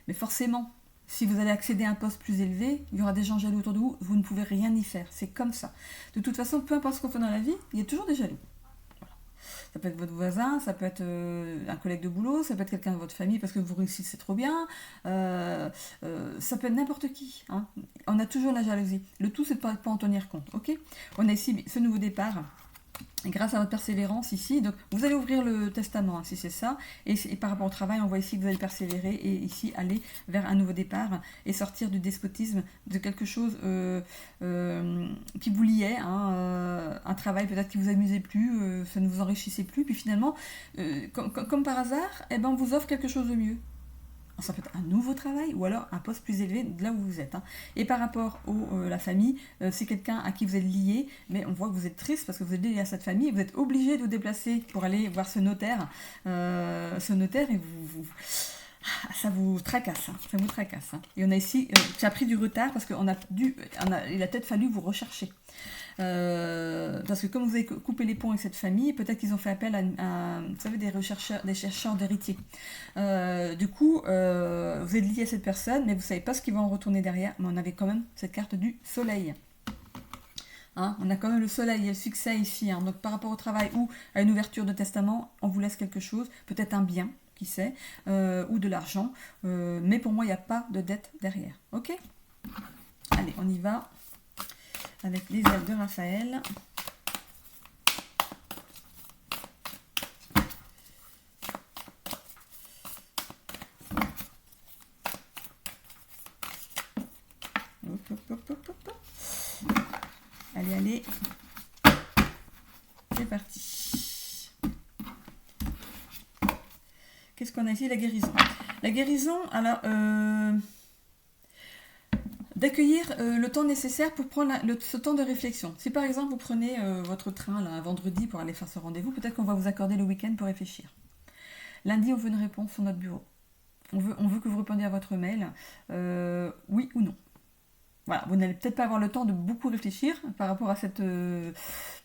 Mais forcément, si vous allez accéder à un poste plus élevé, il y aura des gens jaloux autour de vous, vous ne pouvez rien y faire. C'est comme ça. De toute façon, peu importe ce qu'on fait dans la vie, il y a toujours des jaloux. Ça peut être votre voisin, ça peut être un collègue de boulot, ça peut être quelqu'un de votre famille parce que vous réussissez trop bien, ça peut être n'importe qui, hein. On a toujours la jalousie. Le tout, c'est de ne pas en tenir compte. Ok. On a ici ce nouveau départ. Et grâce à votre persévérance ici, donc vous allez ouvrir le testament, hein, si c'est ça, et par rapport au travail, on voit ici que vous allez persévérer et ici aller vers un nouveau départ et sortir du despotisme, de quelque chose qui vous liait, hein, un travail peut-être qui vous amusait plus, ça ne vous enrichissait plus, puis finalement, comme par hasard, eh ben, on vous offre quelque chose de mieux. Alors, ça peut être un nouveau travail ou alors un poste plus élevé de là où vous êtes, hein. Et par rapport à la famille, c'est quelqu'un à qui vous êtes lié, mais on voit que vous êtes triste parce que vous êtes lié à cette famille et vous êtes obligé de vous déplacer pour aller voir ce notaire, et ça vous tracasse, hein, ça vous tracasse, hein. Et on a ici, tu as pris du retard parce qu'il a peut-être fallu vous rechercher. Parce que comme vous avez coupé les ponts avec cette famille, peut-être qu'ils ont fait appel à vous savez, des chercheurs d'héritiers. Du coup, vous êtes lié à cette personne, mais vous ne savez pas ce qui va en retourner derrière. Mais on avait quand même cette carte du soleil. Hein, on a quand même le soleil et le succès ici. Hein. Donc par rapport au travail ou à une ouverture de testament, on vous laisse quelque chose, peut-être un bien, qui sait, ou de l'argent. Mais pour moi, il n'y a pas de dette derrière. Ok ? Allez, on y va avec les ailes de Raphaël. Allez, allez. C'est parti. Qu'est-ce qu'on a ici? La guérison. La guérison, alors, d'accueillir le temps nécessaire pour prendre ce temps de réflexion. Si par exemple vous prenez votre train là, un vendredi pour aller faire ce rendez-vous, peut-être qu'on va vous accorder le week-end pour réfléchir. Lundi, on veut une réponse sur notre bureau. On veut que vous répondiez à votre mail, oui ou non. Voilà, vous n'allez peut-être pas avoir le temps de beaucoup réfléchir par rapport à cette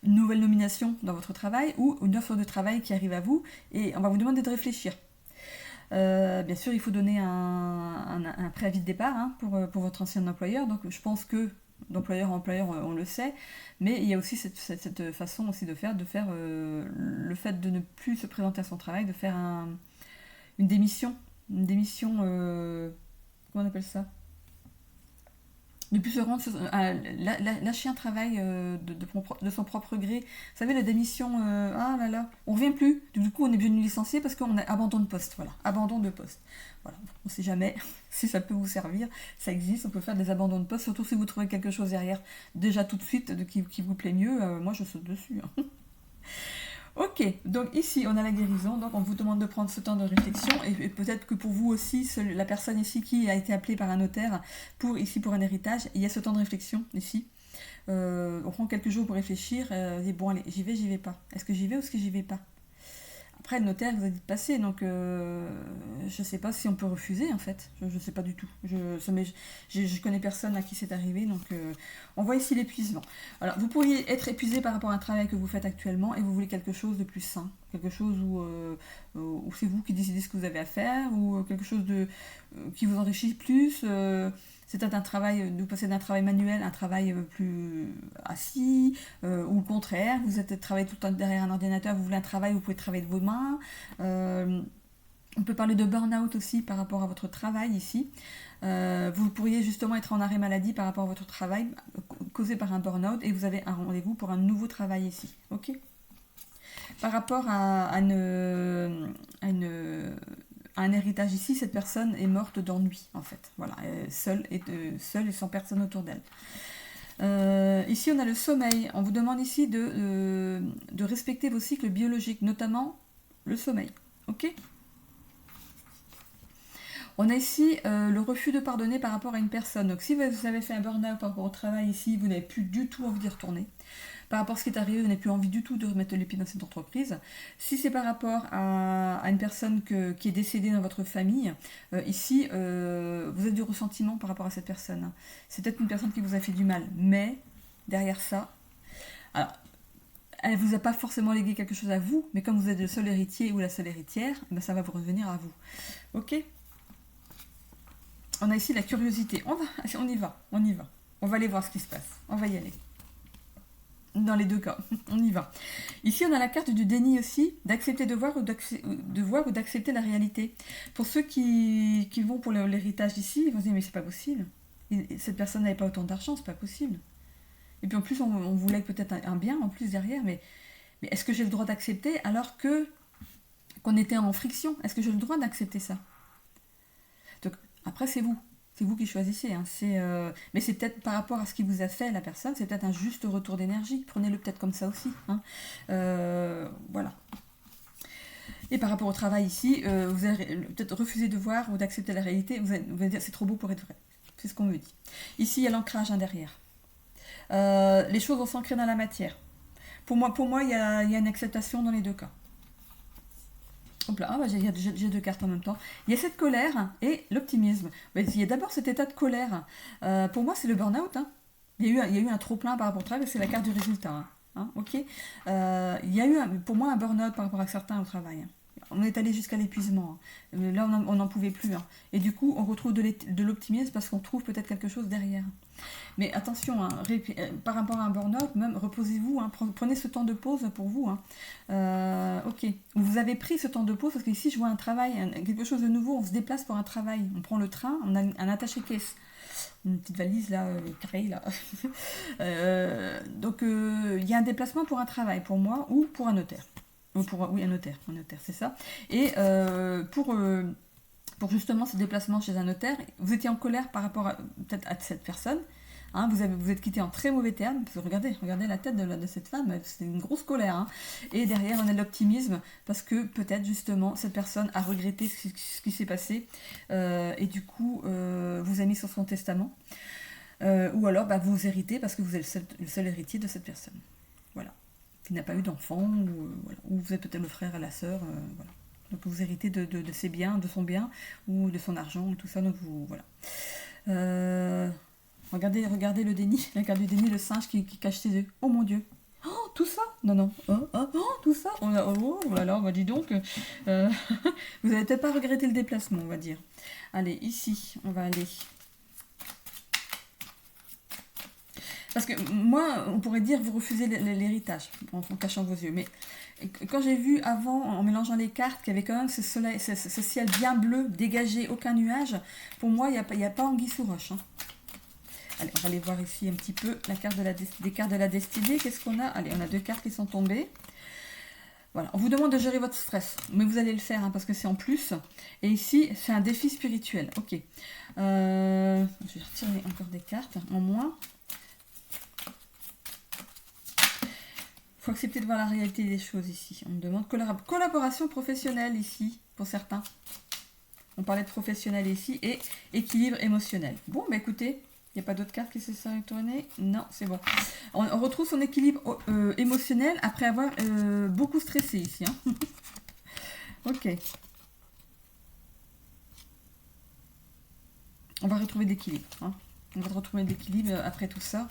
nouvelle nomination dans votre travail ou une offre de travail qui arrive à vous et on va vous demander de réfléchir. Bien sûr, il faut donner un préavis de départ hein, pour votre ancien employeur. Donc, je pense que d'employeur en employeur, on le sait. Mais il y a aussi cette façon aussi de faire le fait de ne plus se présenter à son travail, de faire une démission. Une démission, comment on appelle ça? Ne plus se rendre, lâcher un travail de son propre gré. Vous savez, la démission, ah là là, on revient plus. Du coup, on est obligé de nous licencier parce qu'on a abandon de poste. Voilà, abandon de poste. Voilà, on ne sait jamais si ça peut vous servir. Ça existe, on peut faire des abandons de poste, surtout si vous trouvez quelque chose derrière, déjà tout de suite, qui vous plaît mieux. Moi, je saute dessus. Hein. Ok, donc ici on a la guérison, donc on vous demande de prendre ce temps de réflexion et peut-être que pour vous aussi, la personne ici qui a été appelée par un notaire pour un héritage, il y a ce temps de réflexion ici. On prend quelques jours pour réfléchir, on dit bon allez, j'y vais pas. Est-ce que j'y vais ou est-ce que j'y vais pas? Après le notaire vous a dit de passer, donc je sais pas si on peut refuser en fait, je sais pas du tout. Je connais personne à qui c'est arrivé, donc on voit ici l'épuisement. Alors vous pourriez être épuisé par rapport à un travail que vous faites actuellement et vous voulez quelque chose de plus sain, quelque chose où c'est vous qui décidez ce que vous avez à faire, ou quelque chose qui vous enrichit plus. C'est peut-être un travail, vous passez d'un travail manuel à un travail plus assis, ou au contraire, vous êtes travaillé tout le temps derrière un ordinateur, vous voulez un travail où vous pouvez travailler de vos mains. On peut parler de burn-out aussi par rapport à votre travail ici. Vous pourriez justement être en arrêt maladie par rapport à votre travail, causé par un burn-out, et vous avez un rendez-vous pour un nouveau travail ici. Ok ? Par rapport à un héritage ici, cette personne est morte d'ennui en fait, voilà, seule et sans personne autour d'elle. Ici on a le sommeil, on vous demande ici de respecter vos cycles biologiques, notamment le sommeil, ok ? On a ici le refus de pardonner par rapport à une personne, donc si vous avez fait un burn-out par rapport au travail ici, vous n'avez plus du tout envie d'y retourner. Par rapport à ce qui est arrivé, vous n'avez plus envie du tout de remettre les pieds dans cette entreprise. Si c'est par rapport à une personne qui est décédée dans votre famille, ici, vous avez du ressentiment par rapport à cette personne. C'est peut-être une personne qui vous a fait du mal, mais derrière ça, alors, elle ne vous a pas forcément légué quelque chose à vous, mais comme vous êtes le seul héritier ou la seule héritière, ben ça va vous revenir à vous. Ok ? On a ici la curiosité. On y va. On va aller voir ce qui se passe. On va y aller. Dans les deux cas, on y va. Ici, on a la carte du déni aussi, d'accepter de voir ou d'accepter la réalité. Pour ceux qui vont pour l'héritage ici, ils vont se dire mais c'est pas possible. Cette personne n'avait pas autant d'argent, c'est pas possible. Et puis en plus, on voulait peut-être un bien en plus derrière, mais est-ce que j'ai le droit d'accepter alors qu'on était en friction? Est-ce que j'ai le droit d'accepter ça? Donc après, c'est vous. C'est vous qui choisissez. Hein. Mais c'est peut-être par rapport à ce qui vous a fait la personne, c'est peut-être un juste retour d'énergie. Prenez-le peut-être comme ça aussi. Hein. Voilà. Et par rapport au travail ici, vous allez peut-être refuser de voir ou d'accepter la réalité. Vous allez dire c'est trop beau pour être vrai. C'est ce qu'on me dit. Ici, il y a l'ancrage derrière. Les choses vont s'ancrer dans la matière. Pour moi, il y a une acceptation dans les deux cas. Hop là, j'ai deux cartes en même temps. Il y a cette colère et l'optimisme. Il y a d'abord cet état de colère. Pour moi, c'est le burn-out. Hein. Il y a eu un trop-plein par rapport au travail, c'est la carte du résultat. Hein, ok. Il y a eu pour moi un burn-out par rapport à certains au travail. Hein. On est allé jusqu'à l'épuisement. Hein. Là, on n'en pouvait plus. Hein. Et du coup, on retrouve de l'optimisme parce qu'on trouve peut-être quelque chose derrière. Mais attention, hein, par rapport à un burn-out, même reposez-vous, hein, prenez ce temps de pause pour vous. Hein. Ok, vous avez pris ce temps de pause parce qu'ici je vois un travail, quelque chose de nouveau, on se déplace pour un travail, on prend le train, on a un attaché-caisse, une petite valise là, carrée là. Donc il y a un déplacement pour un travail, pour moi ou pour un notaire. Oui, un notaire, c'est ça. Et pour justement ce déplacement chez un notaire, vous étiez en colère par rapport peut-être à cette personne. Hein, vous êtes quitté en très mauvais termes. Parce que regardez la tête de cette femme, c'est une grosse colère. Hein. Et derrière, on a de l'optimisme parce que peut-être justement cette personne a regretté ce qui s'est passé et du coup vous a mis sur son testament. Ou alors bah, vous héritez parce que vous êtes le seul héritier de cette personne. Voilà. Qui n'a pas eu d'enfant voilà. Ou vous êtes peut-être le frère et la sœur. Voilà. Donc vous héritez de ses biens, de son bien ou de son argent ou tout ça. Donc vous voilà. Regardez le déni, la carte du déni, le singe qui cache ses yeux. Oh mon Dieu. Oh, tout ça. Non. Tout ça. Voilà, bah dis donc. Vous n'allez peut-être pas regretter le déplacement, on va dire. Allez, ici, on va aller. Parce que moi, on pourrait dire vous refusez l'héritage en cachant vos yeux. Mais quand j'ai vu avant, en mélangeant les cartes, qu'il y avait quand même ce soleil, ce ciel bien bleu, dégagé, aucun nuage, pour moi, il n'y a pas anguille sous roche. Hein. Allez, on va aller voir ici un petit peu la carte des cartes de la destinée. Qu'est-ce qu'on a? Allez, on a 2 cartes qui sont tombées. Voilà, on vous demande de gérer votre stress, mais vous allez le faire hein, parce que c'est en plus. Et ici, c'est un défi spirituel. Ok. Je vais retirer encore des cartes en moins. Il faut accepter de voir la réalité des choses ici. On me demande collaboration professionnelle ici, pour certains. On parlait de professionnel ici et équilibre émotionnel. Bon, bah écoutez, il n'y a pas d'autres cartes qui se sont tournées? Non, c'est bon. On retrouve son équilibre émotionnel après avoir beaucoup stressé ici. Hein. Ok. On va retrouver de l'équilibre. Hein. On va retrouver de l'équilibre après tout ça.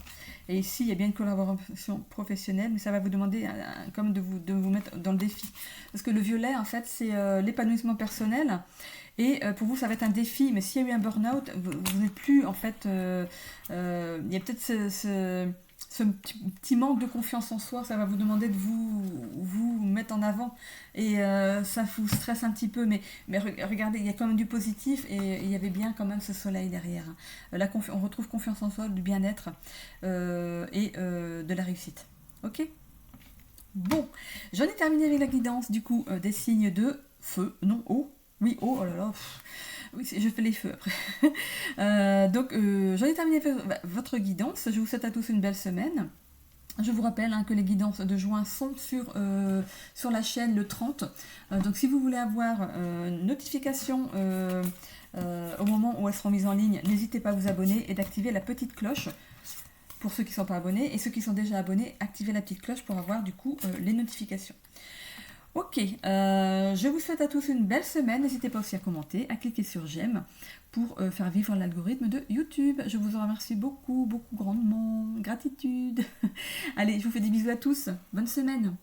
Et ici, il y a bien une collaboration professionnelle, mais ça va vous demander comme de vous mettre dans le défi. Parce que le violet, en fait, c'est l'épanouissement personnel. Et pour vous, ça va être un défi. Mais s'il y a eu un burn-out, vous n'êtes plus, en fait... il y a peut-être ce petit manque de confiance en soi. Ça va vous demander de vous mettre en avant. Et ça vous stresse un petit peu. Mais regardez, il y a quand même du positif. Et il y avait bien quand même ce soleil derrière. On retrouve confiance en soi, du bien-être et de la réussite. Ok ? Bon, j'en ai terminé avec la guidance du coup des signes de feu, non eau. Oui, eau, oh là là. Oui, je fais les feux après. Donc, j'en ai terminé avec votre guidance. Je vous souhaite à tous une belle semaine. Je vous rappelle hein, que les guidances de juin sont sur la chaîne le 30. Donc, si vous voulez avoir une notification au moment où elles seront mises en ligne, n'hésitez pas à vous abonner et d'activer la petite cloche. Pour ceux qui ne sont pas abonnés, et ceux qui sont déjà abonnés, activez la petite cloche pour avoir du coup les notifications. Ok, je vous souhaite à tous une belle semaine. N'hésitez pas aussi à commenter, à cliquer sur j'aime pour faire vivre l'algorithme de YouTube. Je vous en remercie beaucoup, beaucoup grandement. Gratitude. Allez, je vous fais des bisous à tous. Bonne semaine.